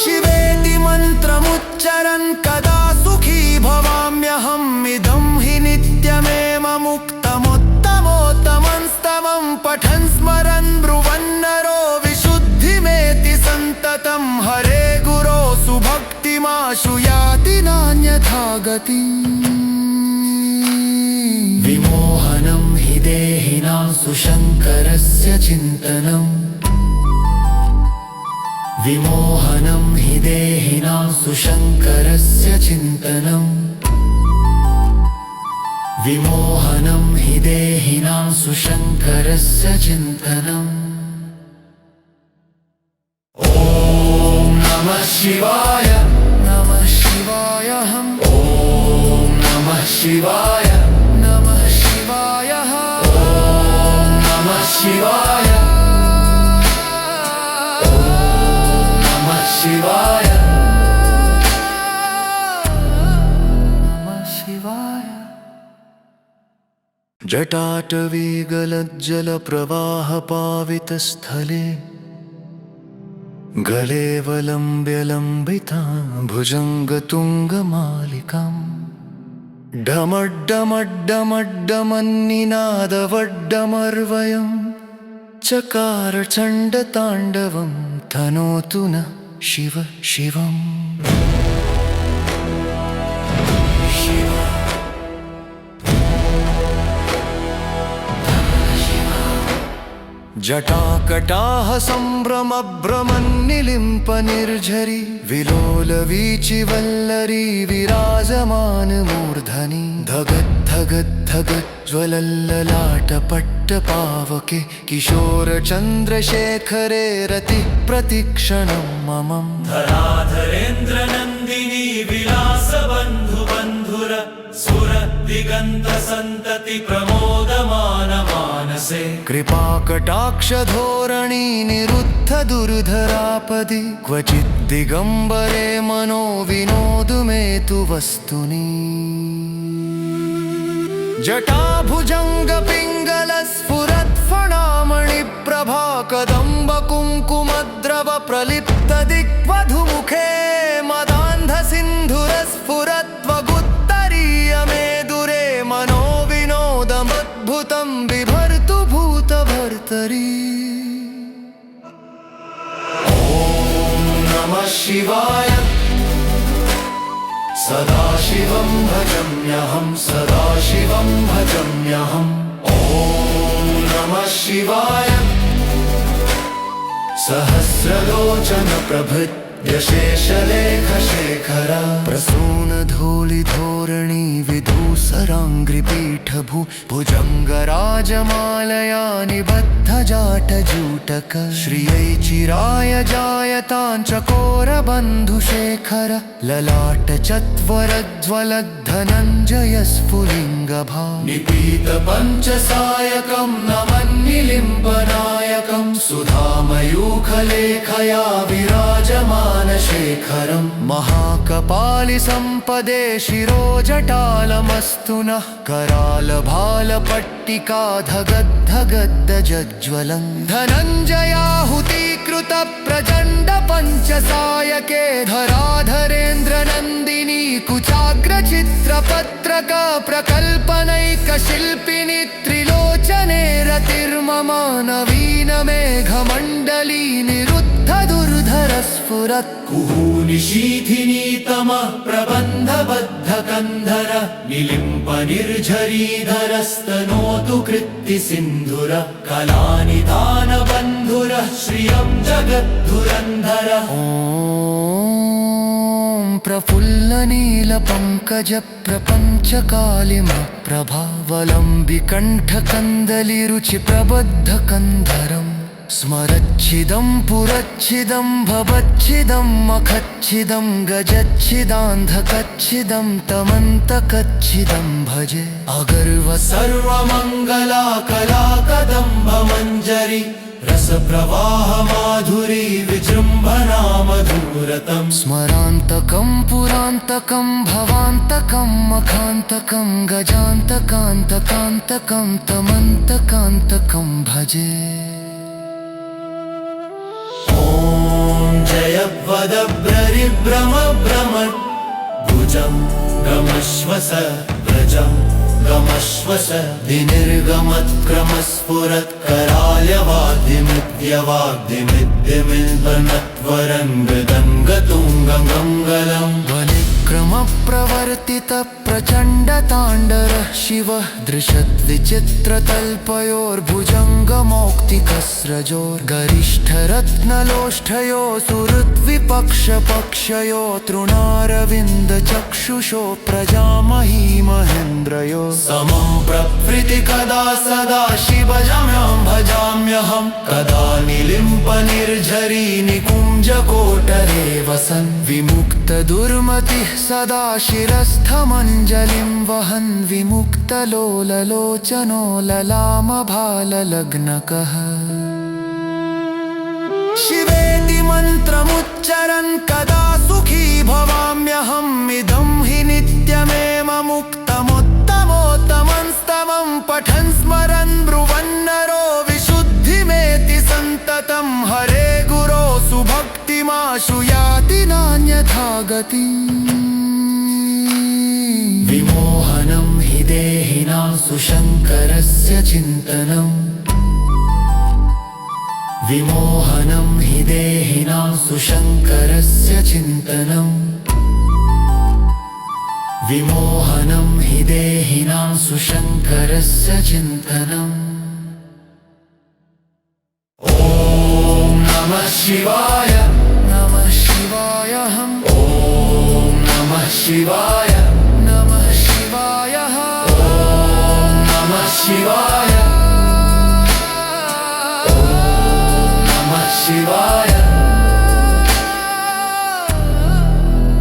शिवेति मन्त्रमुच्चरन् कदा सुखी भवाम्यहम् इदं हि नित्यमेव मुक्तमुत्तमोत्तमं स्तवं पठन् स्मरन् ब्रुवन्नरो विशुद्धिमेति सन्ततं हरे गुरो सुभक्तिमाशु याति नान्यथा गतिम् विमोहनं हि देहिनां सुशङ्करस्य चिन्तनम् विमोहनं हि देहिनां सुशङ्करस्य चिन्तनम् विमोहनं हि देहिनां सुशङ्करस्य चिन्तनम् ॐ नमः शिवाय नमः शिवाय हम् ॐ नमः शिवाय नमः शिवाय ॐ नमः शिवाय शिवाय नमः शिवाय जटाटवीगलज्जलप्रवाहपावितस्थले गले वलम्ब्य भुजङ्गतुङ्गमालिकाम् डमड्डमड्डमड्डमन्निनादवड्डमर्वयं चकार चण्डताण्डवं तनोतु न शिव शिवम् जटाकटाः सम्भ्रमभ्रमन्निलिम्पनिर्झरी विलोलवीचिवल्लरी विराजमानमूर्धनि धगद्धगद्धगज्ज्वलल्ललाटपट्टपावके किशोरचन्द्रशेखरे रतिप्रतिक्षणं ममम् धराधरेन्द्रनन्दिनी विलासबन्धुबन्धुर सुरदिगन्तसन्तति प्रमोदमान मानसे कृपाकटाक्षधोरणी निरुद्ध दुर्धरापदि क्वचित् दिगम्बरे मनो विनोदु मे तु वस्तुनि जटाभुजङ्गपिङ्गलस्फुरत्फणामणिप्रभा कदम्बकुङ्कुमद्रव प्रलिप्तदिग्वधुमुखे मदान्धसिन्धुरस्फुरत्वगुत्तरीयमेदुरे मनो विनोदमद्भुतं बिभर्तु भूतभर्तरी ॐ नमः शिवाय सदाशिवं भजाम्यहं सदाशिवं भजाम्यहम् ॐ नमः शिवाय सहस्रलोचन प्रभृत्यशेषलेखशेखर प्रसूनधूलिधोरणी विधूसराङ्घ्रिपीठभू भुजङ्गराजमालया निबद्धजाटजूटक श्रियै चिराय जायताञ्चकोरबन्धुशेखर ललाटचत्वरज्ज्वलद्धनञ्जयस्फुलिङ्गभा निपीतपञ्चसायकं नमन्निलिम्पनायकं सुधामयूखलेखया विराजमानशेखरम् महाकपालिसम्पदे शिरोजटालमस्तु नः करालभालपट्टिका धगद्धगद्धज्ज्वलन् धनञ्जयाहुतीकृत प्रचण्डपञ्चसायके धराधरेन्द्रनन्दिनी कुचाग्रचित्रपत्रक प्रकल्पनैकशिल्पिनि त्रिलोचने रतिर्मम नवीनमेघमण्डली निरुद्ध दुर्धरस्फुरत् कुहूनिशीथिनीतमः प्रबन्धबद्धकन्धर निलिम्पनिर्झरीधरस्तनोतु कृत्तिसिन्धुर कलानिधानबन्धुरः श्रियं जगद्धुरन्धर ॐ प्रफुल्लनीलपङ्कजप्रपञ्चकालिमप्रभावलम्बिकण्ठकन्दलिरुचिप्रबद्धकन्धरम् स्मरच्छिदं पुरच्छिदं भवच्छिदं मखच्छिदं गजच्छिदान्धकच्छिदं तमन्तकच्छिदं भजे अगर्व सर्वमङ्गलाकलाकदम्भमञ्जरी रसप्रवाह माधुरी विजृम्भना मधुरतम् स्मरान्तकं पुरान्तकं भवान्तकं मखान्तकं गजान्तकान्तकान्तकं तमन्तकान्तकं भजे ॐ जयवदभ्ररिभ्रमभ्रमट् भुजं गमश्वस व्रजं गमश्वस विनिर्गमत्क्रमस्फुरत्कराल्यवाद्यमिद्यवाद्यमिद्यमिल्बनत्वरङ्गदङ्गतुङ्गमङ्गलम् वनिक्रमप्रवर्तितप्रचण्डताण्डरः शिवः दृशद्विचित्रतल्पयोर्भुजङ्गमौक्तिकस्रजोर्गरिष्ठरत्नलोष्ठयो सुहृद्विपक्षपक्षयो तृणारविन्दचक्षुषो प्रजामही महेन्द्रयो समं प्रवृत्तिकदा सदा शिवजम्यं भजाम्यहं कदा निलिम्पनिर्झरी निकुञ्जकोटरे वसन् विमुक्तदुर्मतिः सदा शिरस्थमञ्जलिं वहन् विमुक्तलोललोचनो ललामभाललग्नकः शिवेति मन्त्रमुच्चरन् कदा सुखी भवाम्यहम् इदं हि नित्यमेव मुक्तमुत्तमोत्तमंस्तवं पठन् स्मरन् ब्रुवन्नरो विशुद्धिमेति सन्ततं हरे गुरो सुभक्तिमाशु याति नान्यथा गतिम् विमोहनं हि देहिनां सुशङ्करस्य चिन्तनम् विमोहनं हि देहिनां सुशङ्करस्य चिन्तनम् विमोहनं हि देहिनां सुशङ्करस्य चिन्तनम् ॐ नमः शिवाय नमः शिवाय ॐ नमः शिवाय नमः शिवाय ॐ नमः शिवाय शिवाय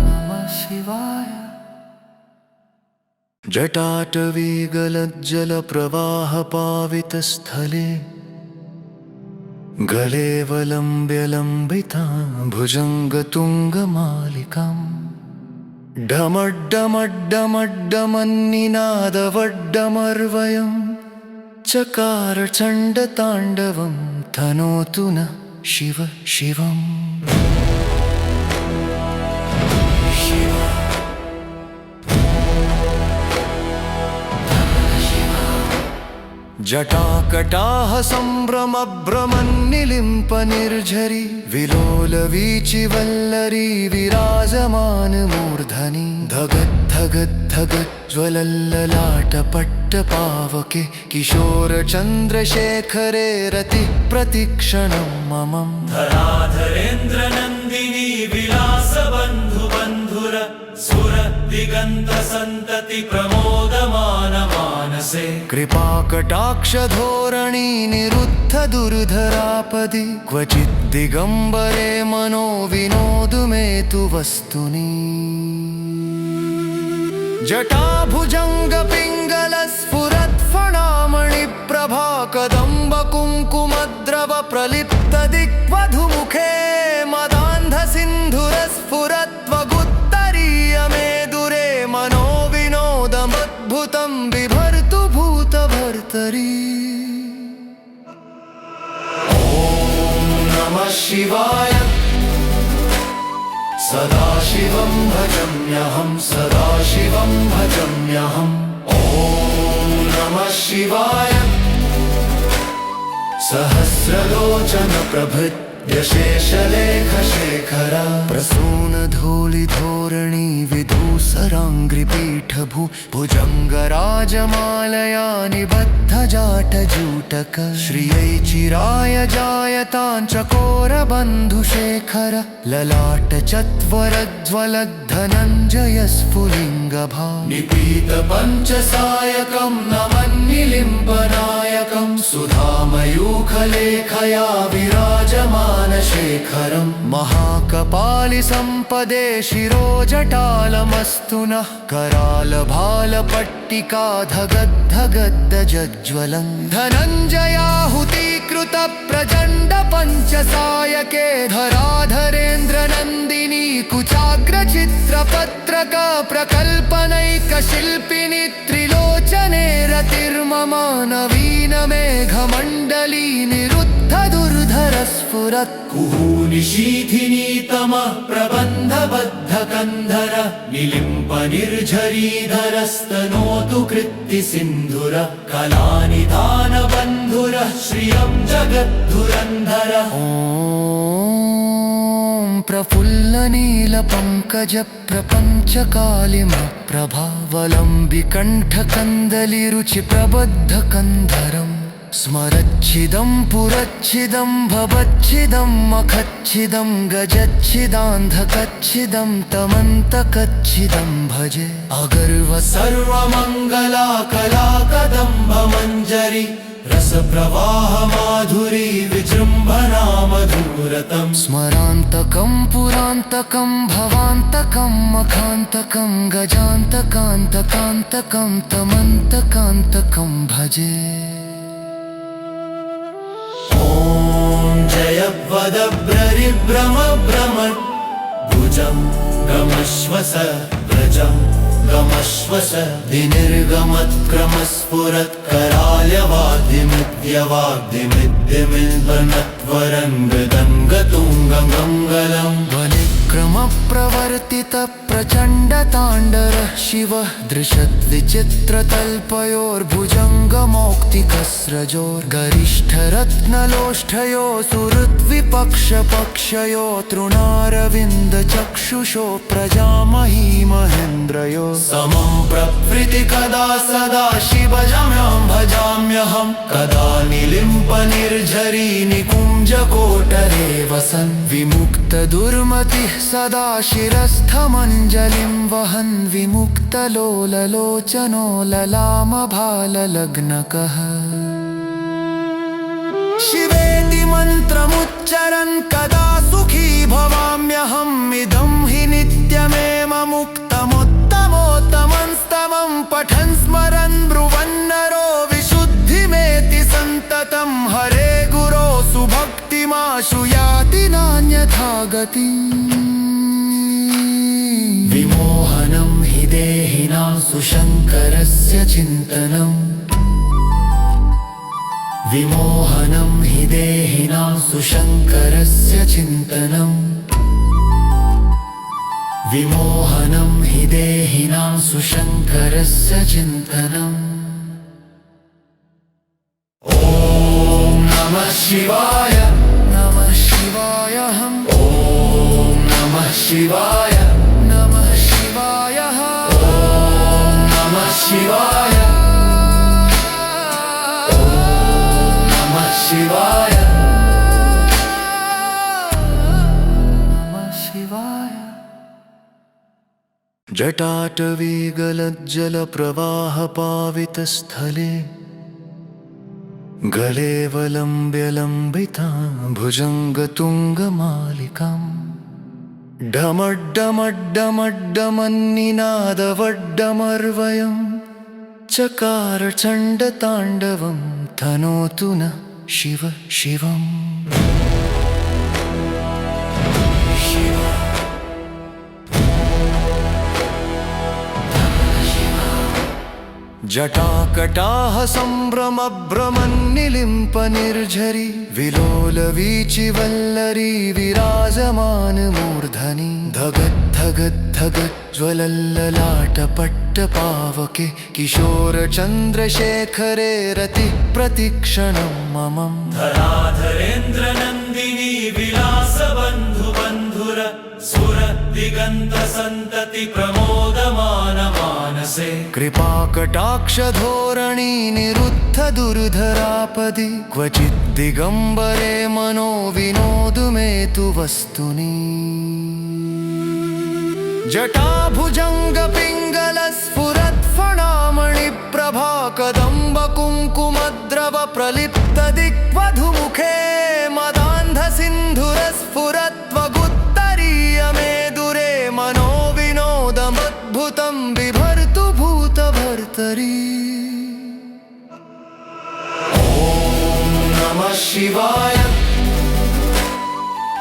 नमः शिवाय जटाटवीगलज्जलप्रवाहपावितस्थले गलेऽवलम्ब्य भुजङ्गतुङ्गमालिकाम् डमड्डमड्डमड्डमन्निनादवड्डमर्वयम् चकार चण्डताण्डवं तनोतु न शिव शिवम् जटाकटाह सम्भ्रमभ्रमन्निलिम्पनिर्झरी विलोलवीचिवल्लरी विराजमानमूर्धनि धगद्धगद्धगज्ज्वलल्ललाटपट्टपावके किशोरचन्द्रशेखरे रतिप्रतिक्षणं ममम् धराधरेन्द्रनन्दिनी विलासबन्धुबन्धुर सुर दिगन्तसन्तति प्रमोदमान मानसे कृपाकटाक्षधोरणी निरुद्ध दुर्धरापदि क्वचित् दिगम्बरे मनो विनोदु मे तु वस्तुनि जटाभुजङ्गपिङ्गलस्फुरत्फणामणिप्रभा कदम्बकुङ्कुमद्रव प्रलिप्तदिग्वधुमुखे मदान्धसिन्धुरस्फुरत्वगुत्तरीयमेदुरे मनो विनोदमद्भुतं बिभर्तु भूतभर्तरी ॐ नमः शिवाय सदाशिवं भजाम्यहं सदाशिवं भजाम्यहम् ॐ नमः शिवाय सहस्रलोचन प्रभृत् यशेषलेखशेखर प्रसूनधूलिधोरणी विधूसराङ्घ्रिपीठभू भुजङ्गराजमालया निबद्धजाटजूटक श्रियै चिराय जायताञ्चकोरबन्धुशेखर ललाटचत्वरज्वलद्धनञ्जयस्फुलिङ्गभा निपीतपञ्चसायकं नमन्निलिम्बनायकं सुधामयूखलेखया विराजमानशेखरं महाकपालिसम्पदे शिरोजटालमस्तु नः करालभालपट्टिका धगद्धगद्धज्ज्वलं धनञ्जयाहुतीकृत प्रचण्ड पञ्चसायके धराधरेन्द्रनन्दिनी कुचाग्रचित्रपत्रक प्रकल्पनैकशिल्पिनि त्रिलोचने रतिर्मम नवीनमेघमण्डली निरुद्धदुर्धरस्फुरत् कुहूनिशीथिनीतमः प्रबन्धबद्धकन्धर निलिम्पनिर्झरीधरस्तनोतु कृत्तिसिन्धुर कलानिधानबन्धुरः श्रियं जगद्धुरन्धर प्रफुल्लनीलपङ्कज प्रपञ्चकालिम प्रभावलम्बिकण्ठकन्दलिरुचिप्रबद्धकन्धरम् स्मरच्छिदं पुरच्छिदं भवच्छिदं मखच्छिदं गजच्छिदान्धकच्छिदं तमन्तकच्छिदं भजे अगर्व सर्वमङ्गला कलाकदम्बमञ्जरी रसप्रवाह माधुरी विजृम्भणा मधुरतं स्मरान्तकं पुरान्तकं भवान्तकं मखान्तकं गजान्तकान्तकान्तकं तमन्तकान्तकं भजे जय वदभ्ररिभ्रमभ्रमन् भुजं गमश्वस व्रजं गमश्वस विनिर्गमत्क्रमस्फुरत् कराल्यवाद्यमिद्यवाग्दिमिद्यमिल्बनत्वरङ्गदङ्गतुङ्गमङ्गलम् वनिक्रमप्रवर्तित प्रचण्डताण्डर शिवः दृशद्विचित्रतल्पयोर्भुजङ्गमौक्तिकस्रजोर्गरिष्ठरत्नलोष्ठयो सुहृद्विपक्षपक्षयो तृणारविन्दचक्षुषो प्रजामही महेन्द्रयो समं प्रवृत्तिकदा सदा शिवजम्यां भजाम्यहं कदा निलिम्पनिर्झरी निकुञ्जकोटरे वसन् विमुक्तदुर्मतिः सदा शिरस्थमञ्जलिं वहन् विमुक्तलोललोचनो ललामभाललग्नकः शिवेति मन्त्रमुच्चरन् कदा सुखी भवाम्यहम् इदं हि नित्यमेव मुक्तमुत्तमोत्तमंस्तमं पठन् स्मरन् ब्रुवन्नरो विशुद्धिमेति सन्ततं हरे गुरो सुभक्तिमाशु याति नान्यथा गतिम् विमोहनं हि देहिनां सुशङ्करस्य चिन्तनम् विमोहनं हि देहिनां सुशङ्करस्य चिन्तनम् विमोहनं हि देहिनां सुशङ्करस्य चिन्तनम् ॐ नमः शिवाय नमः शिवाय ॐ नमः शिवाय नमः शिवाय ॐ नमः शिवाय शिवाय नमः शिवाय जटाटवीगलज्जलप्रवाहपावितस्थले गलेवलम्ब्यलम्बितां भुजङ्गतुङ्गमालिकाम् डमड्डमड्डमड्डमन्निनादवड्डमर्वयं चकार चण्डताण्डवं तनोतु न शिव शिवम् जटाकटाः सम्भ्रमभ्रमन्निलिम्पनिर्झरी विलोलवीचिवल्लरी विराजमानमूर्धनि धगद्धगद्धगज्ज्वलल्ललाटपट्टपावके किशोरचन्द्रशेखरे रतिः प्रतिक्षणं ममम् धराधरेन्द्रनन्दिनी सन्तति प्रमोदमानमानसे कृपाकटाक्षधोरणी निरुद्ध दुर्धरापदि क्वचित् दिगम्बरे मनो विनोदुमेतु वस्तुनि जटाभुजङ्गपिङ्गलस्फुरत्फणामणिप्रभा कदम्बकुङ्कुमद्रव प्रलिप्तदिग्वधुमुखे मदान्धसिन्धुरस्फुरत्वगुत्तरीयमेदुरे मनो विनोदमद्भुतं बिभर्तु भूतभर्तरि ॐ नमः शिवाय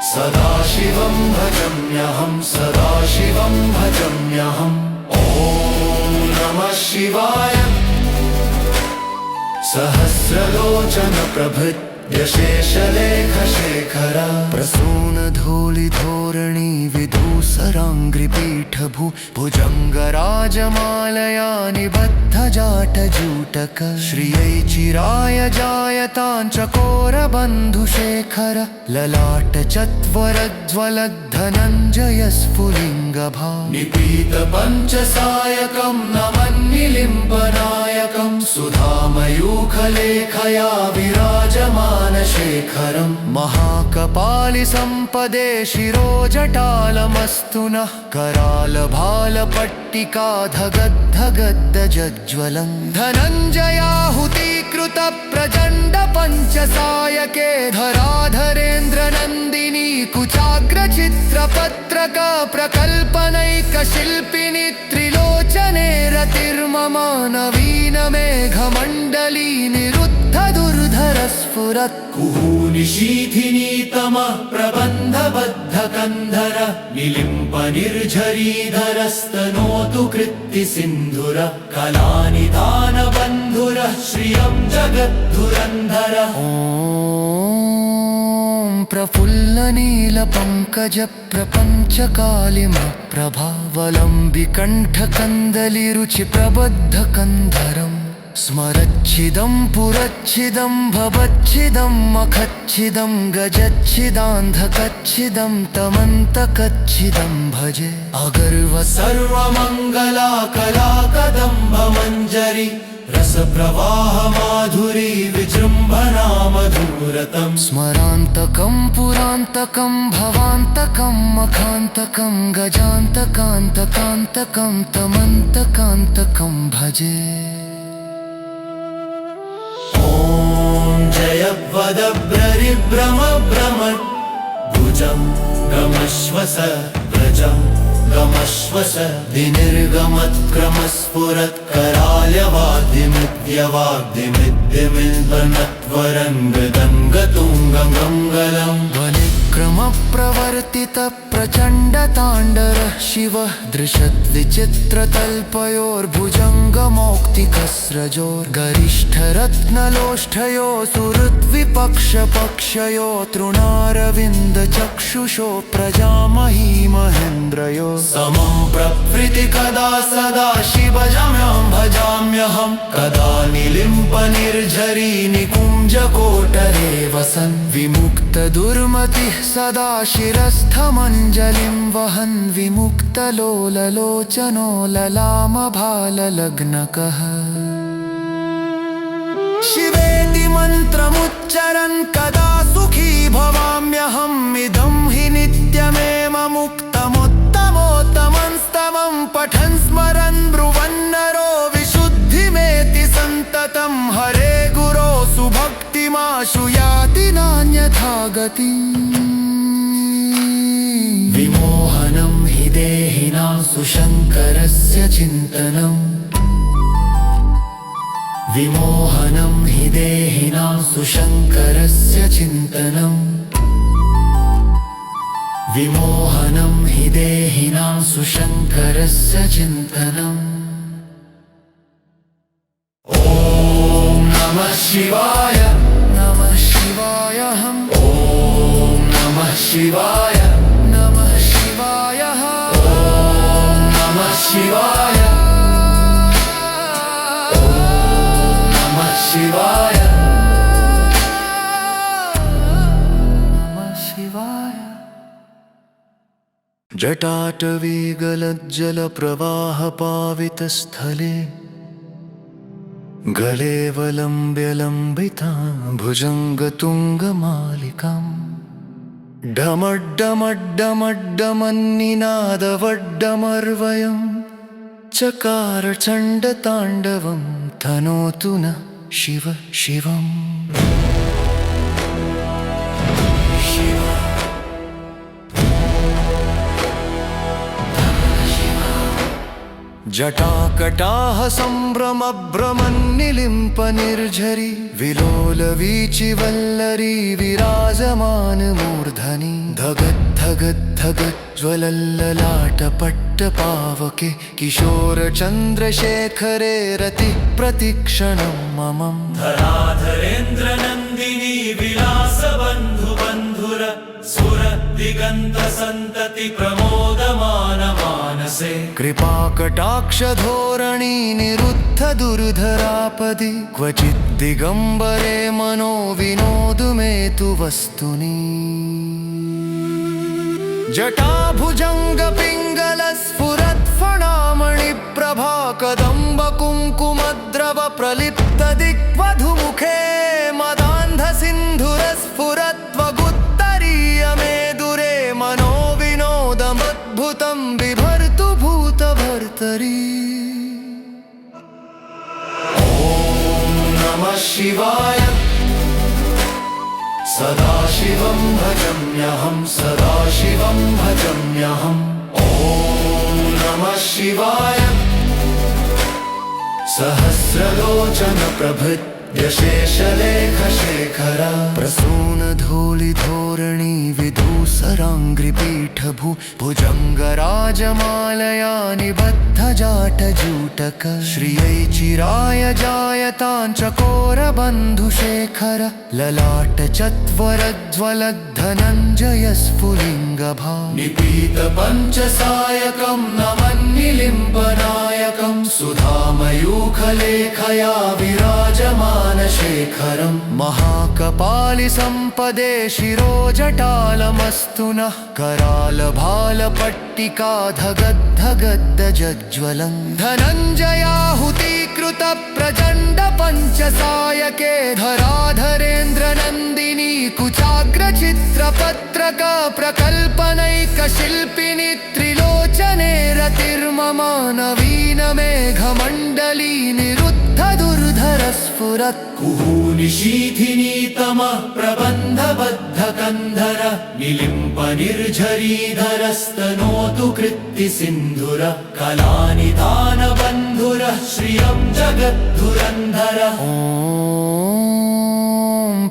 सदाशिवं भजाम्यहं सदाशिवं भजाम्यहम् ॐ नमः शिवाय सहस्रलोचन प्रभृत्य शेषलेखशेखर प्रसूनधूलिधोरणी विधूसराङ्घ्रिपीठभू भुजङ्गराजमालया निबद्धजाटजूटक श्रियै चिराय जायताञ्चकोरबन्धुशेखर ललाटचत्वरज्वलद्धनञ्जयस्फुलिङ्गभा निपीतपञ्चसायकं नमन्निलिम्बनायकं सुधामयूखलेखया विराजमानशेखरम् महाकपालिसम्पदे शिरोजटालमस्तु नः करालभालपट्टिका धगद्धगद्धज्ज्वलन् धनञ्जयाहुतीकृत प्रचण्ड पञ्चसायके धराधरेन्द्रनन्दिनी कुचाग्रचित्रपत्रक प्रकल्पनैकशिल्पिनि त्रिलोचने रतिर्मम नवीन मेघमण्डली निरुद्ध दुर्धरस्फुरत् कुहूनिशीथिनीतमः प्रबन्धबद्धकन्धर निलिम्प निर्झरीधरस्तनोतु कृत्तिसिन्धुर कलानिधानबन्धुरः श्रियं जगद्धुरन्धर ॐ प्रफुल्लनीलपङ्कजप्रपञ्चकालिमप्रभावलम्बिकण्ठकन्दलिरुचिप्रबद्धकन्धरम् स्मरच्छिदं पुरच्छिदं भवच्छिदं मखच्छिदं गजच्छिदान्धकच्छिदं तमन्तकच्छिदं भजे अगर्व सर्वमङ्गला कलाकदम्बमञ्जरी रसप्रवाह माधुरी विजृम्भणा मधुरतम् स्मरान्तकं पुरान्तकं भवान्तकं मखान्तकं गजान्तकान्तकान्तकं तमन्तकान्तकं भजे ॐ जयवदभ्ररिभ्रमभ्रमत् भुजं गमश्वस व्रजं गमश्वस विनिर्गमत्क्रमस्फुरत् कराल्यवाद्यमिद्यवाद्यमिद्यमिल्बनत्वरङ्गदङ्गतुङ्गमङ्गलम् वनिक्रमप्रवर्तित प्रचण्डताण्डरः शिवः दृशद्विचित्रतल्पयोर्भुजङ्गमौक्तिकस्रजोर्गरिष्ठरत्नलोष्ठयो सुहृद्विपक्षपक्षयो तृणारविन्दचक्षुषो प्रजामही महेन्द्रयो समं प्रवृत्ति कदा सदा शिवजम्यं भजाम्यहं कदा निलिम्प निर्झरी निकुञ्जकोटरे वसन् विमुक्तदुर्मतिः सदा शिरस्थमञ्जलिं वहन् विमुक्तलोललोचनो ललामभाललग्नकः शिवेति मन्त्रमुच्चरन् कदा सुखी भवाम्यहम् इदं हि नित्यमेव मुक्तमुत्तमोत्तमंस्तवं पठन् स्मरन् ब्रुवन्नरो विशुद्धिमेति सन्ततं हरे गुरो सुभक्तिमाशु याति नान्यथा गतिम् विमोहनं हि देहिनां सुशङ्करस्य चिन्तनम् विमोहनं हि देहिनां सुशङ्करस्य चिन्तनम् विमोहनं हि देहिनां सुशङ्करस्य चिन्तनम् ॐ नमः शिवाय नमः शिवाय ॐ नमः शिवाय नमः शिवाय ॐ नमः शिवाय शिवाय नमः शिवाय। जटाटवी गलज्जलप्रवाहपावितस्थले गलेऽवलम्ब्य लम्बिता भुजङ्गतुङ्गमालिकाम् डमड्डमड्डमड्डमन्निनादवड्डमर्वयम् चकार चण्डताण्डवं तनोतु न शिव शिवम्। जटाकटाह सम्भ्रमभ्रमन्निलिम्पनिर्झरी विलोलवीचिवल्लरी विराजमानमूर्धनि धगद्धगद्धगज्ज्वलल्ललाटपट्टपावके किशोरचन्द्रशेखरे रतिः प्रतिक्षणं ममम् धराधरेन्द्रनन्दिनी विलासबन्धुबन्धुर सुर दिगन्तसन्तति प्रमोदमान मानसे कृपाकटाक्षधोरणी निरुद्ध दुर्धरापदि क्वचित् दिगम्बरे मनो विनोदु मे तु वस्तुनि जटाभुजङ्गपिङ्गलस्फुरत्फणामणिप्रभा कदम्बकुङ्कुमद्रव प्रलिप्तदिग्वधुमुखे मदान्धसिन्धुरस्फुरत्वगुत्तरीयमेदुरे मनो विनोदमद्भुतं बिभर्तु भूतभर्तरी। ॐ नमः शिवाय सदाशिवं भजाम्यहं सदाशिवं भजाम्यहम्। ॐ नमः शिवाय सहस्रलोचन प्रभृत्य शेषलेखशेखर प्रसूनधूलिधोरणी विधूसराङ्घ्रिपीठभू भुजङ्गराजमालया निबद्धजाटजूटक श्रियै चिराय जायताञ्चकोरबन्धुशेखर ललाटचत्वरज्ज्वलद्धनञ्जयस्फुलिङ्गभा निपीतपञ्चसायकं नमन्निलिम्पनायकं सुधामयूखलेखया विराजमानशेखरं महाकपालिसम्पदे शिरोजटालमस्तु नः करालभालपट्टिका धगद्धगद्धज्ज्वलं धनञ्जयाहुतीकृत प्रचण्ड पञ्चसायके धराधरेन्द्रनन्दिनी कुचाग्रचित्रपत्रक प्रकल्पनैकशिल्पिनि त्रिलोचने रतिर्मम नवीन मेघमण्डली निरुद्ध दुर्धरस्फुरत् कुहूनिशीथिनी तमः प्रबन्धबद्धकन्धर निलिम्पनिर्झरीधरस्तनोतु कृत्तिसिन्धुर कलानिधानबन्धुरः श्रियं जगद्धुरन्धर। ॐ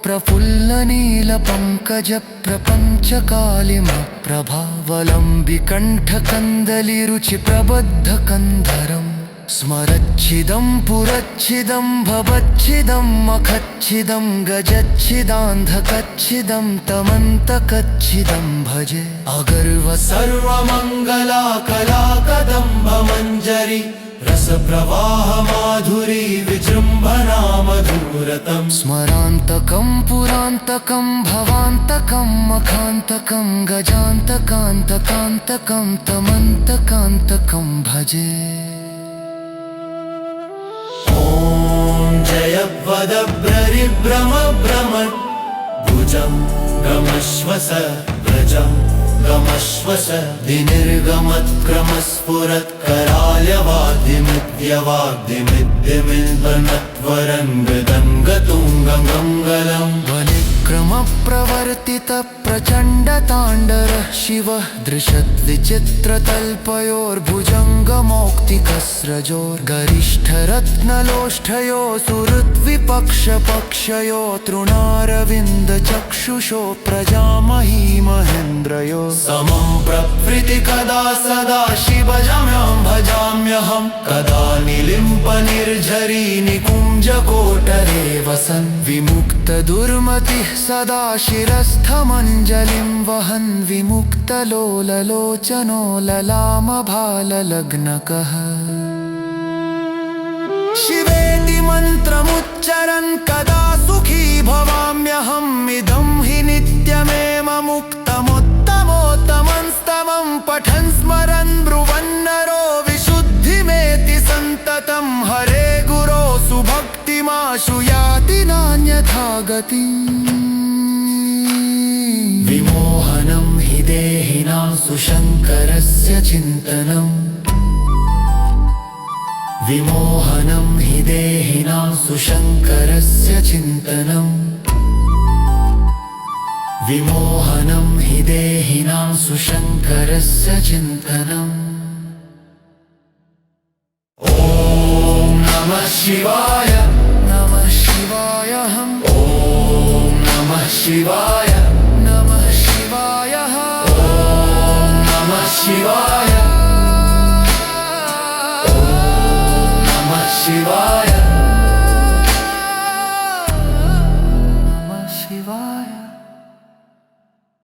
प्रफुल्लनीलपङ्कज प्रपञ्चकालिमप्रभावलम्बिकण्ठकन्दलिरुचिप्रबद्धकन्धरम् स्मरच्छिदं पुरच्छिदं भवच्छिदं मखच्छिदं गजच्छिदान्धकच्छिदं तमन्तकच्छिदं भजे अगर्व सर्वमङ्गला कलाकदम्बमञ्जरी रसप्रवाह माधुरी विजृम्भणा मधुरतम् स्मरान्तकं पुरान्तकं भवान्तकं मखान्तकं गजान्तकान्तकान्तकं तमन्तकान्तकं भजे। ॐ जयवदभ्ररिभ्रमभ्रमत् भुजं गमश्वस व्रजं गमश्वस विनिर्गमत्क्रमस्फुरत् कराल्यवाद्यमिद्यवाद्यमिद्यमिल्बनत्वरङ्गदङ्गतुङ्गमङ्गलम् वनिक्रमप्रवर्तित प्रचण्डताण्डर शिवः दृशद्विचित्रतल्पयोर्भुजङ्गमौक्तिकस्रजोर्गरिष्ठरत्नलोष्ठयो सुहृद्विपक्षपक्षयो तृणारविन्दचक्षुषो प्रजामही महेन्द्रयो समं प्रभृति कदा सदा शिवजम्यं भजाम्यहं कदा निलिम्पनिर्झरी निकुञ्जकोटरे वसन् विमुक्तदुर्मतिः सदा शिरस्थमञ्जलिं वहन् विमुक्तलोललोचनो ललामभाललग्नकः शिवेति मन्त्रमुच्चरन् कदा सुखी भवाम्यहम् इदं हि नित्यमेव मुक्तमुत्तमोत्तमं स्तवं पठ गतिम् विमोहनं हि देहिनां सुशङ्करस्य चिन्तनम् विमोहनं हि देहिनां सुशङ्करस्य चिन्तनम् विमोहनं हि देहिनां सुशङ्करस्य चिन्तनम् ॐ नमः शिवाय